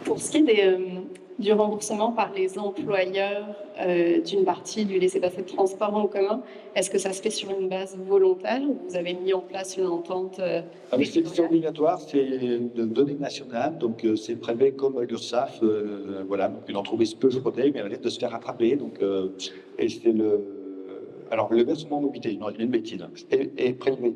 Pour ce qui est du remboursement par les employeurs d'une partie du laissez-passer de transport en commun, est-ce que ça se fait sur une base volontaire ou vous avez mis en place une entente c'est obligatoire, c'est de données nationales, donc c'est prélevé comme l'URSSAF. Voilà, donc une entreprise peut frauder, mais elle risque de se faire rattraper. Donc, et c'est alors, le versement mobilité, non, il y a une bêtise, est prélevé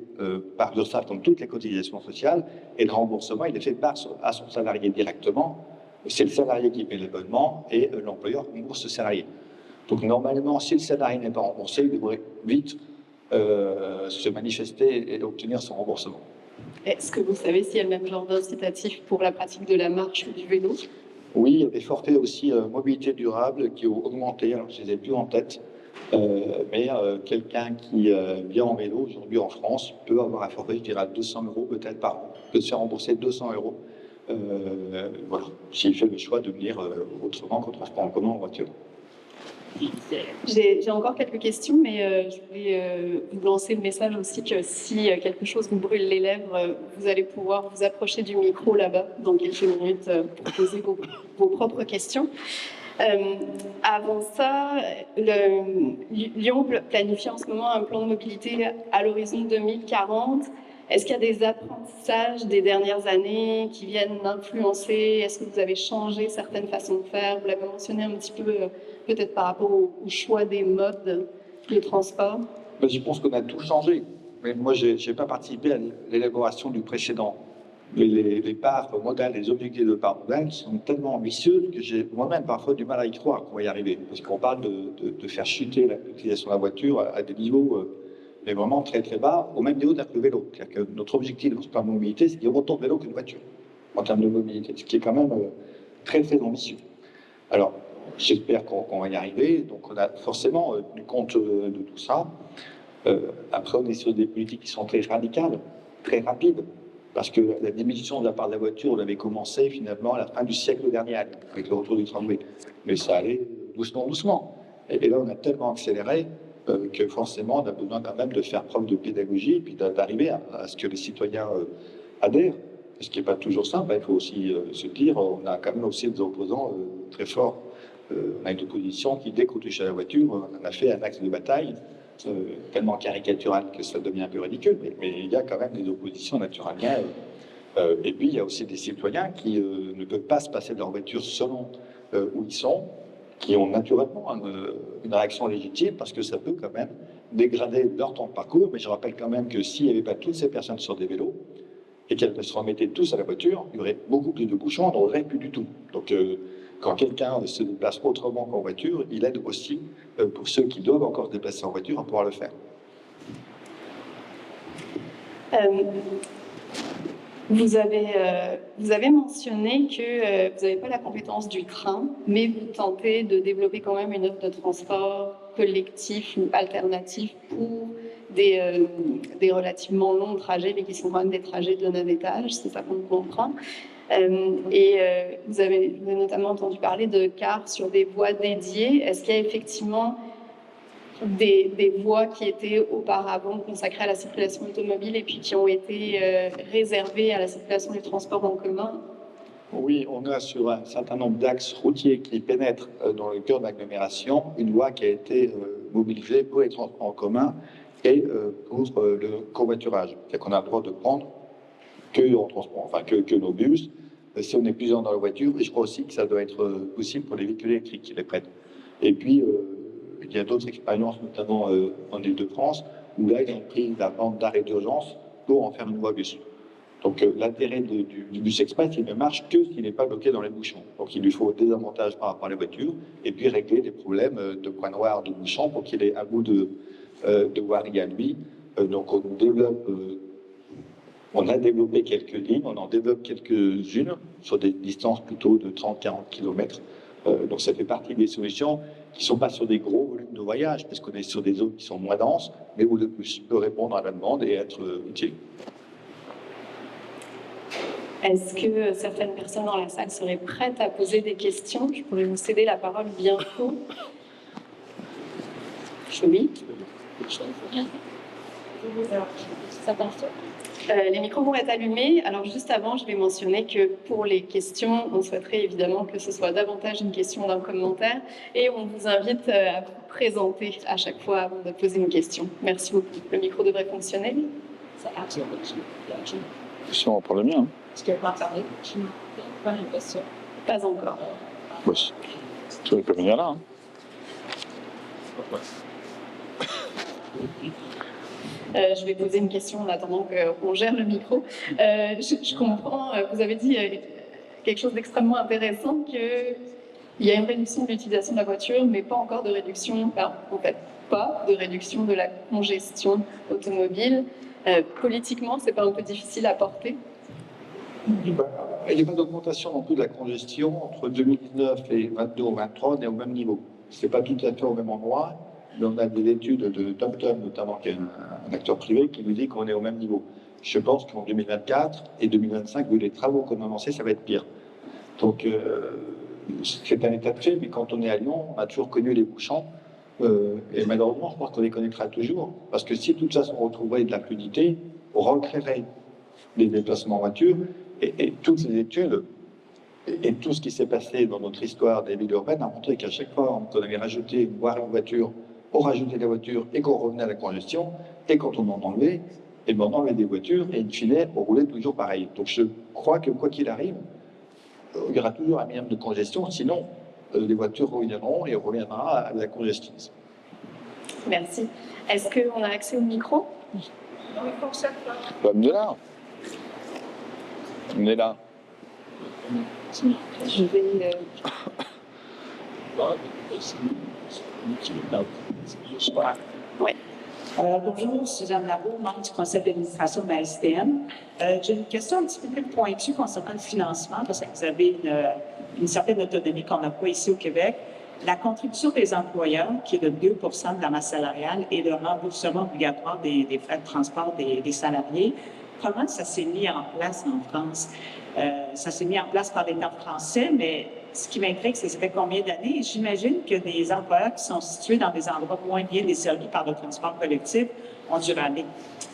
par l'URSSAF comme toutes les cotisations sociales, et le remboursement, il est fait à son salarié directement. C'est le salarié qui paie l'abonnement et l'employeur rembourse le salarié. Donc, normalement, si le salarié n'est pas remboursé, il devrait vite se manifester et obtenir son remboursement. Est-ce que vous savez s'il y a le même genre d'incitatif pour la pratique de la marche ou du vélo? Oui, il y a des forfaits aussi mobilité durable qui ont augmenté, alors je ne les ai plus en tête. Mais quelqu'un qui vient en vélo aujourd'hui en France peut avoir un forfait, je dirais, à 200 € peut-être par an, peut se faire rembourser 200 €. Voilà, s'il fait le choix de venir autrement qu'en transport en commun en voiture. J'ai encore quelques questions, mais je voulais vous lancer le message aussi que si quelque chose vous brûle les lèvres, vous allez pouvoir vous approcher du micro là-bas dans quelques minutes pour poser vos propres questions. Avant ça, Lyon planifie en ce moment un plan de mobilité à l'horizon 2040. Est-ce qu'il y a des apprentissages des dernières années qui viennent influencer? Est-ce que vous avez changé certaines façons de faire? Vous l'avez mentionné un petit peu, peut-être par rapport au choix des modes de transport. Ben, je pense qu'on a tout changé. Mais moi, je n'ai pas participé à l'élaboration du précédent. Mais les parts modales, les objectifs de parts modales sont tellement ambitieux que j'ai moi-même parfois du mal à y croire qu'on va y arriver. Parce qu'on parle de faire chuter l'utilisation de la voiture à des niveaux mais vraiment très très bas, au même niveau que le vélo. C'est-à-dire que notre objectif dans ce plan de mobilité, c'est qu'il y ait autant de vélos qu'une voiture en termes de mobilité, ce qui est quand même très très ambitieux. Alors, j'espère qu'on va y arriver. Donc, on a forcément tenu compte de tout ça. Après, on est sur des politiques qui sont très radicales, très rapides. Parce que la diminution de la part de la voiture, on l'avait commencé finalement à la fin du siècle dernier, avec le retour du tramway. Mais ça allait doucement, doucement. Et là, on a tellement accéléré que forcément, on a besoin quand même de faire preuve de pédagogie et puis d'arriver à ce que les citoyens adhèrent. Ce qui n'est pas toujours simple, il faut aussi se dire, on a quand même aussi des opposants très forts. On a une opposition qui, dès qu'on touche à la voiture, on a fait un axe de bataille. Tellement caricatural que ça devient un peu ridicule, mais il y a quand même des oppositions naturellement. Et puis, il y a aussi des citoyens qui ne peuvent pas se passer de leur voiture selon où ils sont, qui ont naturellement une réaction légitime, parce que ça peut quand même dégrader leur temps de parcours. Mais je rappelle quand même que s'il n'y avait pas toutes ces personnes sur des vélos, et qu'elles se remettaient tous à la voiture, il y aurait beaucoup plus de bouchons, on n'en aurait plus du tout. Donc, quand quelqu'un se déplace autrement qu'en voiture, il aide aussi pour ceux qui doivent encore se déplacer en voiture à pouvoir le faire. Vous avez mentionné que vous n'avez pas la compétence du train, mais vous tentez de développer quand même une offre de transport collectif ou alternatif pour des relativement longs trajets, mais qui sont quand même des trajets de navettage, c'est ça qu'on comprend. Vous avez notamment entendu parler de cars sur des voies dédiées. Est-ce qu'il y a effectivement des voies qui étaient auparavant consacrées à la circulation automobile et puis qui ont été réservées à la circulation du transport en commun? Oui, on a sur un certain nombre d'axes routiers qui pénètrent dans le cœur de l'agglomération une voie qui a été mobilisée pour les transports en commun et pour le covoiturage. C'est-à-dire qu'on a le droit de prendre que en transport, enfin que nos bus, si on est plusieurs dans la voiture, et je crois aussi que ça doit être possible pour les véhicules électriques qui les prêtent. Et puis, il y a d'autres expériences, notamment en Île-de-France, où là, ils ont pris la bande d'arrêt d'urgence pour en faire une voie bus. Donc, l'intérêt du bus express, il ne marche que s'il n'est pas bloqué dans les bouchons. Donc, il lui faut des avantages par rapport à la voiture, et puis régler des problèmes de points noirs, de bouchons, pour qu'il ait un bout de voirie à lui. Donc, on développe On a développé quelques lignes, on en développe quelques-unes sur des distances plutôt de 30-40 km. Donc ça fait partie des solutions qui ne sont pas sur des gros volumes de voyage, parce qu'on est sur des zones qui sont moins denses, mais où le bus peut répondre à la demande et être utile. Est-ce que certaines personnes dans la salle seraient prêtes à poser des questions? Je pourrais vous céder la parole bientôt. Oui. Les micros vont être allumés. Alors juste avant, je vais mentionner que pour les questions, on souhaiterait évidemment que ce soit davantage une question d'un commentaire et on vous invite à vous présenter à chaque fois avant de poser une question. Merci beaucoup. Le micro devrait fonctionner. Si on prend le mien. Est-ce que vous m'entendez? Je n'ai pas l'impression. Pas encore. Ouais, tu peux venir là. Hein. Je vais poser une question en attendant qu'on gère le micro. Je comprends, vous avez dit quelque chose d'extrêmement intéressant, qu'il y a une réduction de l'utilisation de la voiture, mais pas encore de réduction, enfin, en fait, pas de réduction de la congestion automobile. Politiquement, c'est pas un peu difficile à porter? Il n'y a pas d'augmentation non plus de la congestion. Entre 2019 et 2022 ou 2023, on est au même niveau. Ce n'est pas tout à fait au même endroit, mais on a des études de TomTom, notamment, qui est un acteur privé, qui nous dit qu'on est au même niveau. Je pense qu'en 2024 et 2025, vu les travaux qu'on a lancés, ça va être pire. Donc, c'est un état de fait, mais quand on est à Lyon, on a toujours connu les bouchons. Et malheureusement, je pense qu'on les connaîtra toujours. Parce que si tout ça se retrouverait de la fluidité, on recréerait des déplacements en voiture. Et toutes ces études et tout ce qui s'est passé dans notre histoire des villes urbaines a montré qu'à chaque fois qu'on avait rajouté une voie en voiture, on rajoutait des voitures et qu'on revenait à la congestion. Et quand on en enlevait, et ben on enlevait des voitures et in fine, on roulait toujours pareil. Donc je crois que quoi qu'il arrive, il y aura toujours un minimum de congestion. Sinon, les voitures reviendront et on reviendra à la congestion. Merci. Est-ce qu'on a accès au micro? Non, il fonctionne pas. Bah, venez là. Venez là. Je vais... Oui. Bonjour, Suzanne Labo, membre du conseil d'administration de la STM. J'ai une question un petit peu plus pointue concernant le financement, parce que vous avez une certaine autonomie qu'on n'a pas ici au Québec. La contribution des employeurs, qui est de 2 de la masse salariale, et le remboursement obligatoire des frais de transport des salariés, comment ça s'est mis en place en France? Ça s'est mis en place par l'État français, mais ce qui m'intrigue, c'est ça fait combien d'années? J'imagine que des employeurs qui sont situés dans des endroits moins bien desservis par le transport collectif ont dû râler.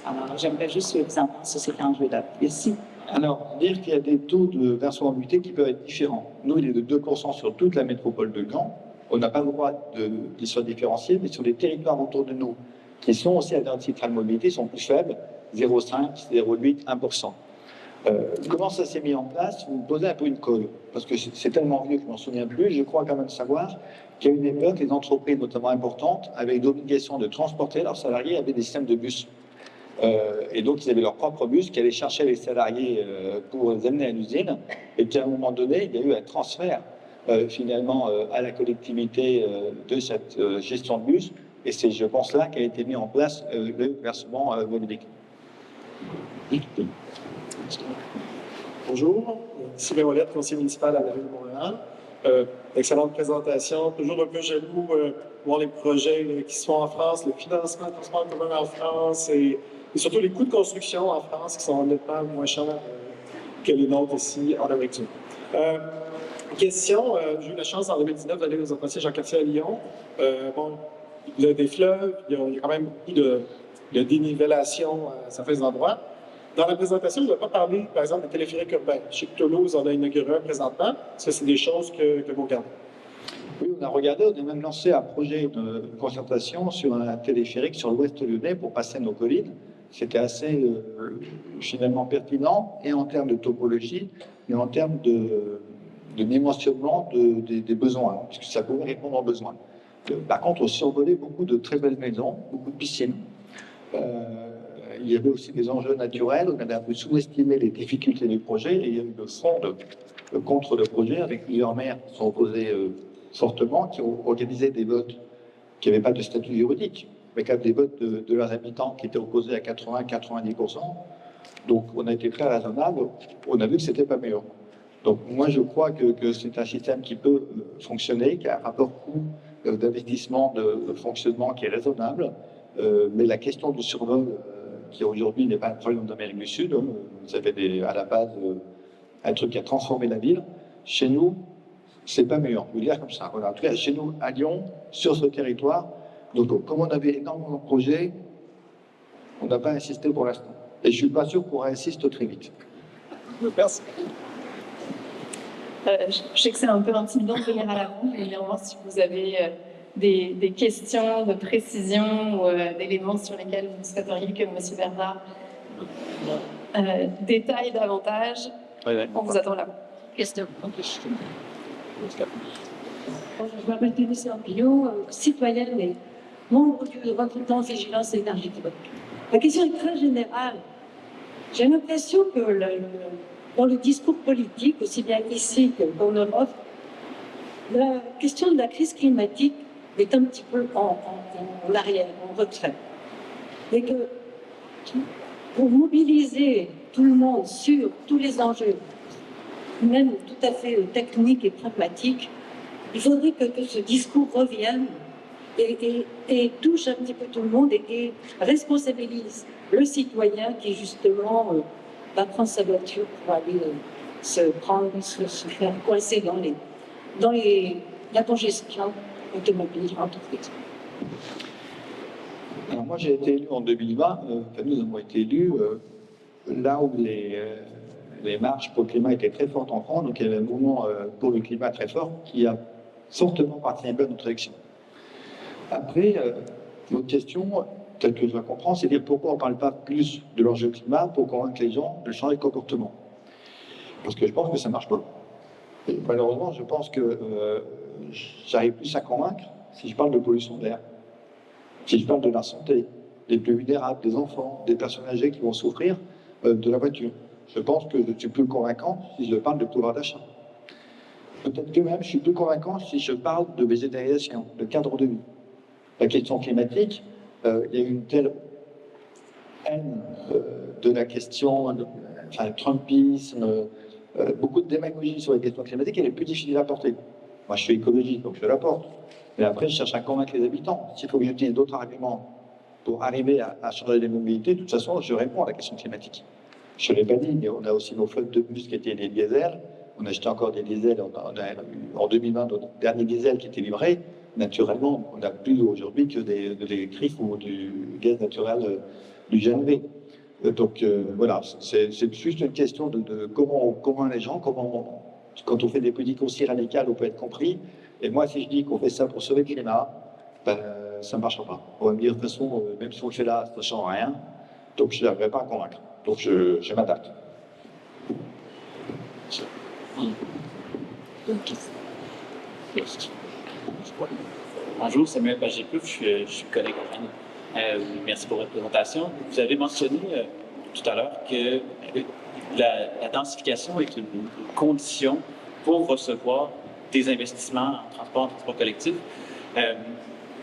Alors, j'aimerais juste que vous en pensiez sur cet enjeu-là. Merci. Alors, dire qu'il y a des taux de versement annuité qui peuvent être différents. Nous, il est de 2% sur toute la métropole de Lyon. On n'a pas le droit qu'ils soient différenciés, mais sur les territoires autour de nous, qui sont aussi à l'identité de mobilité, sont plus faibles, 0,5, 0,8, 1%. Comment ça s'est mis en place? Vous me posez un peu une colle, parce que c'est tellement vieux que je ne m'en souviens plus. Je crois quand même savoir qu'à une époque, les entreprises, notamment importantes, avaient l'obligation de transporter leurs salariés avec des systèmes de bus. Et donc, ils avaient leur propre bus qui allait chercher les salariés pour les amener à l'usine. Et qu'à un moment donné, il y a eu un transfert, finalement, à la collectivité de cette gestion de bus. Et c'est, je pense, là qu'a été mis en place le versement mobilique. Bonjour, Sylvain Ouellette, conseiller municipal à la ville de Montréal. Excellente présentation, toujours un peu jaloux voir les projets qui se font en France, le financement du transport en commun en France et surtout les coûts de construction en France qui sont nettement moins chers que les nôtres ici en Amérique du Nord. Question, j'ai eu la chance en 2019 d'aller aux entretiens Jean-Cartier à Lyon. Bon, il y a des fleuves, il y a quand même beaucoup de dénivellation à certains endroits. Dans la présentation, on ne va pas parler, par exemple, des téléphériques urbains. Je sais que Toulouse en a inauguré un présentement. Ça, c'est des choses que vous regardez. Oui, on a regardé, on a même lancé un projet de concertation sur un téléphérique sur l'ouest lyonnais pour passer nos collines. C'était assez finalement pertinent, et en termes de topologie, et en termes de dimensionnement des besoins, puisque ça pouvait répondre aux besoins. Par contre, on survolait beaucoup de très belles maisons, beaucoup de piscines. Il y avait aussi des enjeux naturels, on avait un peu sous-estimé les difficultés du projet, et il y a eu le front contre le projet, avec plusieurs maires qui sont opposés fortement, qui ont organisé des votes qui n'avaient pas de statut juridique, mais quand même des votes de leurs habitants qui étaient opposés à 80-90%. Donc, on a été très raisonnable. On a vu que c'était pas meilleur. Donc, moi, je crois que c'est un système qui peut fonctionner, qui a un rapport coût d'investissement, de fonctionnement qui est raisonnable. Mais la question du survol, qui aujourd'hui n'est pas un problème d'Amérique du Sud, hein, vous avez à la base un truc qui a transformé la ville. Chez nous, c'est pas meilleur. Je veux dire comme ça. Voilà. En tout cas, chez nous, à Lyon, sur ce territoire, donc comme on avait énormément de projets, on n'a pas insisté pour l'instant. Et je suis pas sûr qu'on insiste très vite. Merci. Je sais que c'est un peu intimidant de venir à la ronde, mais néanmoins, si vous avez des questions de précision ou d'éléments sur lesquels vous souhaiteriez que M. Bernard détaille davantage, on vous attend là. Question. Bonjour, je m'appelle Denise Ampillot, citoyenne et membre du regroupement Vigilance énergétique. La question est très générale. J'ai l'impression que dans le discours politique, aussi bien ici qu'en Europe, la question de la crise climatique est un petit peu en arrière, en retrait. Et que pour mobiliser tout le monde sur tous les enjeux, même tout à fait techniques et pragmatiques, il faudrait que ce discours revienne et touche un petit peu tout le monde et responsabilise le citoyen qui justement va prendre sa voiture pour aller se faire coincer dans la congestion automobile entreprise. Alors moi, j'ai été élu en 2020. Nous avons été élus là où les marches pour le climat étaient très fortes en France. Donc il y avait un mouvement pour le climat très fort qui a fortement participé à notre élection. Après, notre question, telle que je la comprends, c'est de dire pourquoi on ne parle pas plus de l'enjeu climat pour convaincre les gens de changer de comportement. Parce que je pense que ça ne marche pas. Et malheureusement, je pense que j'arrive plus à convaincre si je parle de pollution de l'air, si je parle de la santé, des plus vulnérables, des enfants, des personnes âgées qui vont souffrir de la voiture. Je pense que je suis plus convaincant si je parle de pouvoir d'achat. Peut-être que même je suis plus convaincant si je parle de végétalisation, de cadre de vie. La question climatique, il y a une telle haine de la question, enfin, le trumpisme, beaucoup de démagogie sur les questions climatiques, elle est plus difficile à porter. Moi, je suis écologiste, donc je la porte. Mais après, je cherche à convaincre les habitants. S'il faut que j'utilise d'autres arguments pour arriver à changer les mobilités, de toute façon, je réponds à la question climatique. Je ne l'ai pas dit, mais on a aussi nos flottes de bus qui étaient des diesels. On a acheté encore des diesels. En 2020, notre dernier diesel qui était livré. Naturellement, on n'a plus aujourd'hui que de l'électrique ou du gaz naturel du GNV. Donc voilà, c'est juste une question de comment on convainc les gens, quand on fait des politiques aussi radicales, on peut être compris. Et moi, si je dis qu'on fait ça pour sauver le climat, ben, ça ne marchera pas. On va me dire, de toute façon, même si on le fait là, ça ne change rien. Donc je n'arriverai pas à convaincre. Donc je m'adapte. Bonjour, Samuel Pagé-Plouffe, je suis collègue à merci pour votre présentation. Vous avez mentionné tout à l'heure que la densification est une condition pour recevoir des investissements en transport collectif.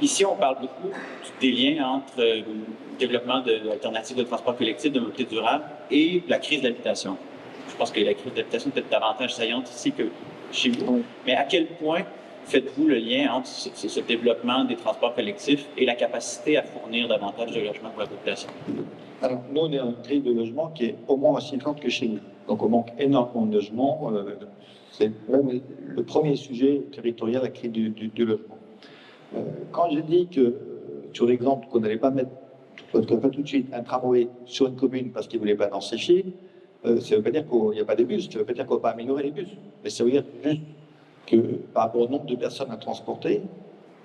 Ici, on parle beaucoup des liens entre le développement d'alternatives de transport collectif, de mobilité durable et la crise de l'habitation. Je pense que la crise de l'habitation est peut-être davantage saillante ici que chez vous. Oui. Mais à quel point faites-vous le lien entre ce développement des transports collectifs et la capacité à fournir davantage de logements pour la population? Alors, nous, on est une grille de logement qui est au moins aussi grande que chez nous. Donc, on manque énormément de logements. C'est même le premier sujet territorial, la crise du logement. Quand j'ai dit que, sur l'exemple qu'on n'allait pas mettre, pas tout de suite, un tramway sur une commune parce qu'ils ne voulaient pas densifier, ça ne veut pas dire qu'il n'y a pas de bus, ça ne veut pas dire qu'on ne va pas améliorer les bus. Mais ça veut dire juste que par rapport au nombre de personnes à transporter,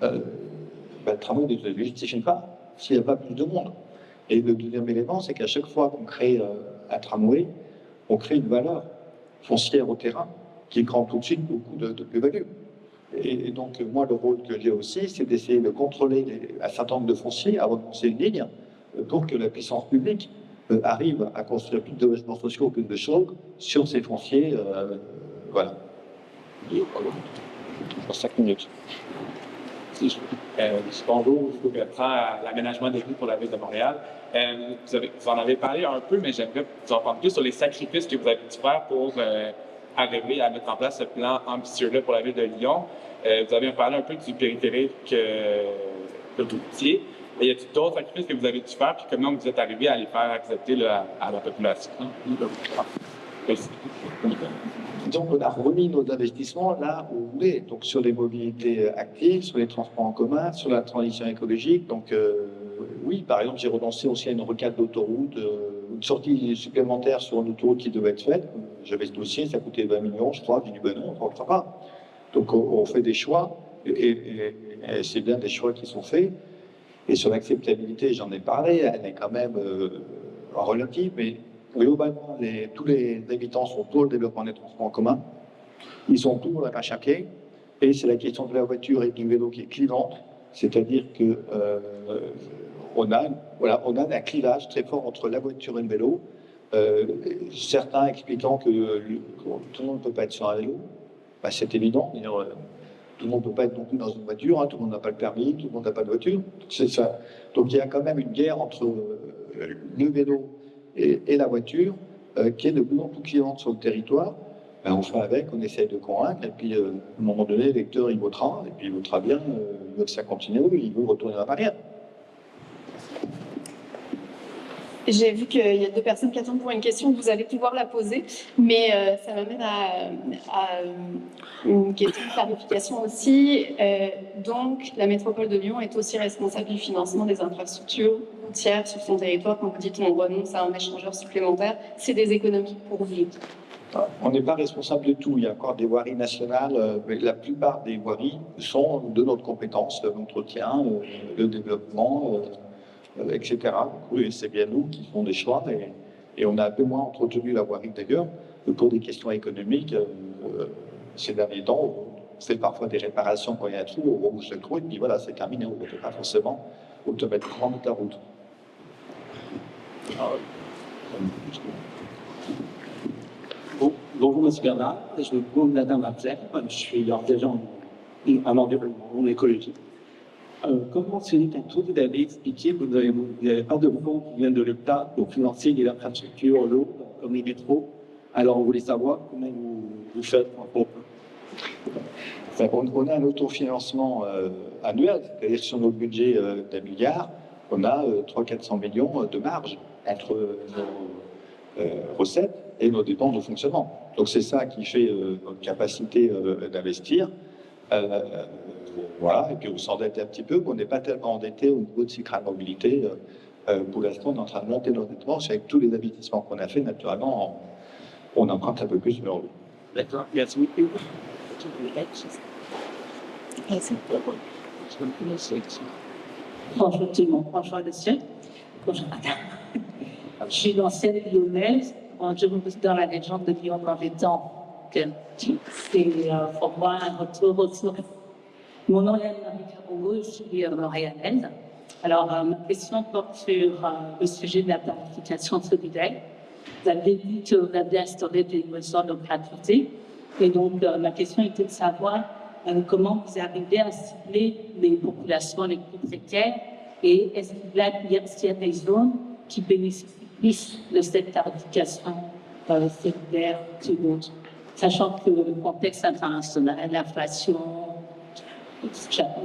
le tramway ne se justifie pas s'il n'y a pas plus de monde. Et le deuxième élément, c'est qu'à chaque fois qu'on crée un tramway, on crée une valeur foncière au terrain qui prend tout de suite beaucoup de plus-value. Et donc, moi, le rôle que j'ai aussi, c'est d'essayer de contrôler un certain nombre de fonciers avant de lancer une ligne pour que la puissance publique arrive à construire plus de logements sociaux que de choses sur ces fonciers. Voilà. Pour 5 minutes. Bonjour, je suis à l'aménagement des rues pour la Ville de Montréal. Vous en avez parlé un peu, mais j'aimerais vous entendre plus sur les sacrifices que vous avez dû faire pour arriver à mettre en place ce plan ambitieux-là pour la Ville de Lyon. Vous avez parlé un peu du périphérique autoroutier. Mais y a-t-il d'autres sacrifices que vous avez dû faire, puis comment vous êtes arrivé à les faire accepter là, à la population? Merci. Donc, on a remis nos investissements là où on est, donc sur les mobilités actives, sur les transports en commun, sur la transition écologique. Donc, oui, par exemple, j'ai renoncé aussi à une rocade d'autoroute, une sortie supplémentaire sur une autoroute qui devait être faite. J'avais ce dossier, ça coûtait 20 millions, je crois. J'ai dit, ben non, on ne fera pas. Donc, on fait des choix, et c'est bien des choix qui sont faits. Et sur l'acceptabilité, j'en ai parlé, elle est quand même relative, mais globalement, tous les habitants sont pour le développement des transports en commun. Ils sont pour la marche à pied. Et c'est la question de la voiture et du vélo qui est clivante. C'est-à-dire que on a un clivage très fort entre la voiture et le vélo. Certains expliquant que tout le monde ne peut pas être sur un vélo. Ben, c'est évident. Tout le monde ne peut pas être non plus dans une voiture, hein, tout le monde n'a pas le permis, tout le monde n'a pas de voiture. C'est ça. Donc il y a quand même une guerre entre le vélo et la voiture qui est de plus en plus clivante sur le territoire. Ben, on fait avec, on essaye de convaincre, et puis à un moment donné, l'électeur il votera, et puis il votera bien, il veut que ça continue, il veut retourner en arrière. J'ai vu qu'il y a deux personnes qui attendent pour une question, vous allez pouvoir la poser, mais ça m'amène à une question de clarification aussi. Donc, la métropole de Lyon est aussi responsable du financement des infrastructures routières sur son territoire. Quand vous dites on renonce à un échangeur supplémentaire, c'est des économies pour vous. On n'est pas responsable de tout. Il y a encore des voiries nationales, mais la plupart des voiries sont de notre compétence, l'entretien, le développement, etc. Oui, c'est bien nous qui faisons des choix et on a un peu moins entretenu la voirie d'ailleurs pour des questions économiques. Ces derniers temps, on fait parfois des réparations quand il y a un trou, on rebouche le trou et puis voilà, c'est terminé. On ne peut pas forcément automatiquement mettre la route. Bonjour, M. Bernard. Je m'appelle Madame Abzek. Je suis enseignant en environnement, en écologie. Comme mentionné tantôt, vous avez expliqué que vous n'avez pas de fonds qui viennent de l'État pour financer les infrastructures lourdes comme les métros. Alors, on voulait savoir comment vous faites pour... On a un autofinancement annuel, c'est-à-dire sur notre budget d'1 milliard, on a 300-400 millions de marge entre nos recettes et nos dépenses de fonctionnement. Donc c'est ça qui fait notre capacité d'investir. Voilà, et puis on s'endette un petit peu, on n'est pas tellement endetté au niveau de Cycra Mobilité. Pour l'instant, on est en train de monter nos endettements. Avec tous les investissements qu'on a fait, naturellement, on emprunte un peu plus vers lui. D'accord, merci beaucoup. Bonjour tout le monde, bonjour monsieur, bonjour madame. Je suis l'ancienne lyonnaise, je suis dans la légende de Lyon mauvais temps. C'est pour moi un retour au sourire. Mon nom est Marie Carougo, je suis montréalaise. Alors, ma question porte sur le sujet de la planification solidaire. Vous avez dit que vous avez instauré des mesures de gratuité. Et donc, ma question était de savoir comment vous arrivez à cibler les populations les plus précaires et est-ce qu'il y a des zones qui bénéficient plus de cette tarification solidaire que d'autres, sachant que le contexte international, l'inflation,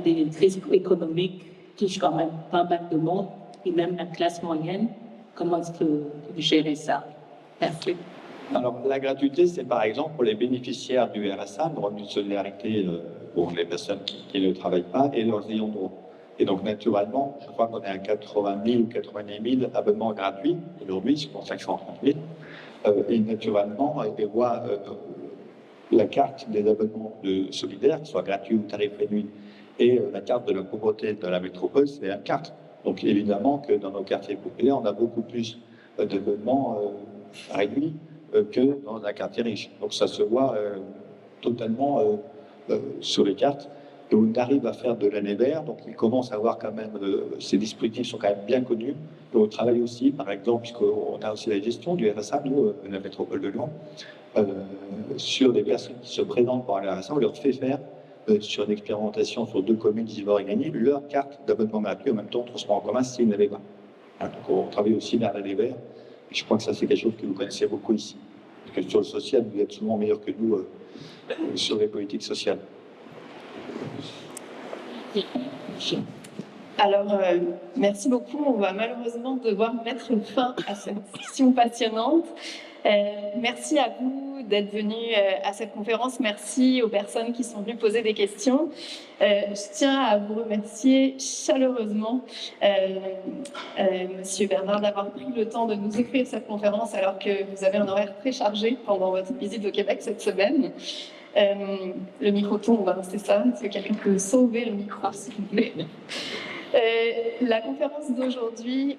des risques économiques touchent quand même pas mal de monde, et même la classe moyenne. Comment est-ce que vous gérez ça? Merci. Alors, la gratuité, c'est par exemple pour les bénéficiaires du RSA, le revenu de solidarité pour les personnes qui ne travaillent pas et leurs ayants droit. Et donc, naturellement, je crois qu'on est à 80 000 ou 90 000 abonnements gratuits. Aujourd'hui, c'est pour 530 000. Et naturellement, ils voient la carte des abonnements solidaires, qui soit gratuits ou tarif réduit, et la carte de la pauvreté de la métropole, c'est la carte. Donc, évidemment que dans nos quartiers populaires, on a beaucoup plus d'abonnements réduits que dans un quartier riche. Donc, ça se voit totalement sur les cartes. Et on arrive à faire de l'année verte, donc ils commencent à avoir quand même, ces dispositifs sont quand même bien connus. Et on travaille aussi, par exemple, puisqu'on a aussi la gestion du RSA, nous, la métropole de Lyon, sur des personnes qui se présentent pour le RSA, on leur fait faire sur une expérimentation sur 2 communes d'Ivoire et Gagny, leur carte d'abonnement gratuit en même temps transport en commun s'ils n'avaient pas. Donc on travaille aussi vers les verts. Et je crois que ça, c'est quelque chose que vous connaissez beaucoup ici. Parce que sur le social, vous êtes souvent meilleur que nous sur les politiques sociales. Alors, merci beaucoup. On va malheureusement devoir mettre fin à cette discussion passionnante. Merci à vous d'être venus à cette conférence. Merci aux personnes qui sont venues poser des questions. Je tiens à vous remercier chaleureusement, Monsieur Bernard, d'avoir pris le temps de nous offrir cette conférence alors que vous avez un horaire très chargé pendant votre visite au Québec cette semaine. Le micro tombe, hein, c'est ça? Est-ce que quelqu'un peut sauver le micro, s'il vous plaît? La conférence d'aujourd'hui...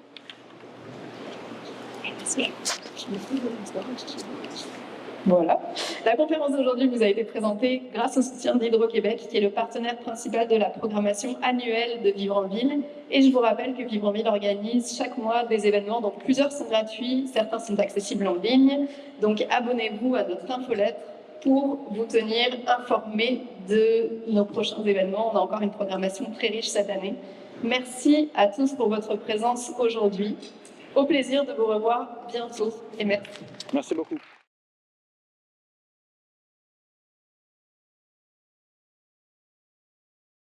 Voilà. La conférence d'aujourd'hui vous a été présentée grâce au soutien d'Hydro-Québec, qui est le partenaire principal de la programmation annuelle de Vivre en Ville. Et je vous rappelle que Vivre en Ville organise chaque mois des événements dont plusieurs sont gratuits, certains sont accessibles en ligne. Donc abonnez-vous à notre infolettre pour vous tenir informés de nos prochains événements. On a encore une programmation très riche cette année. Merci à tous pour votre présence aujourd'hui. Au plaisir de vous revoir bientôt et merci. Merci beaucoup.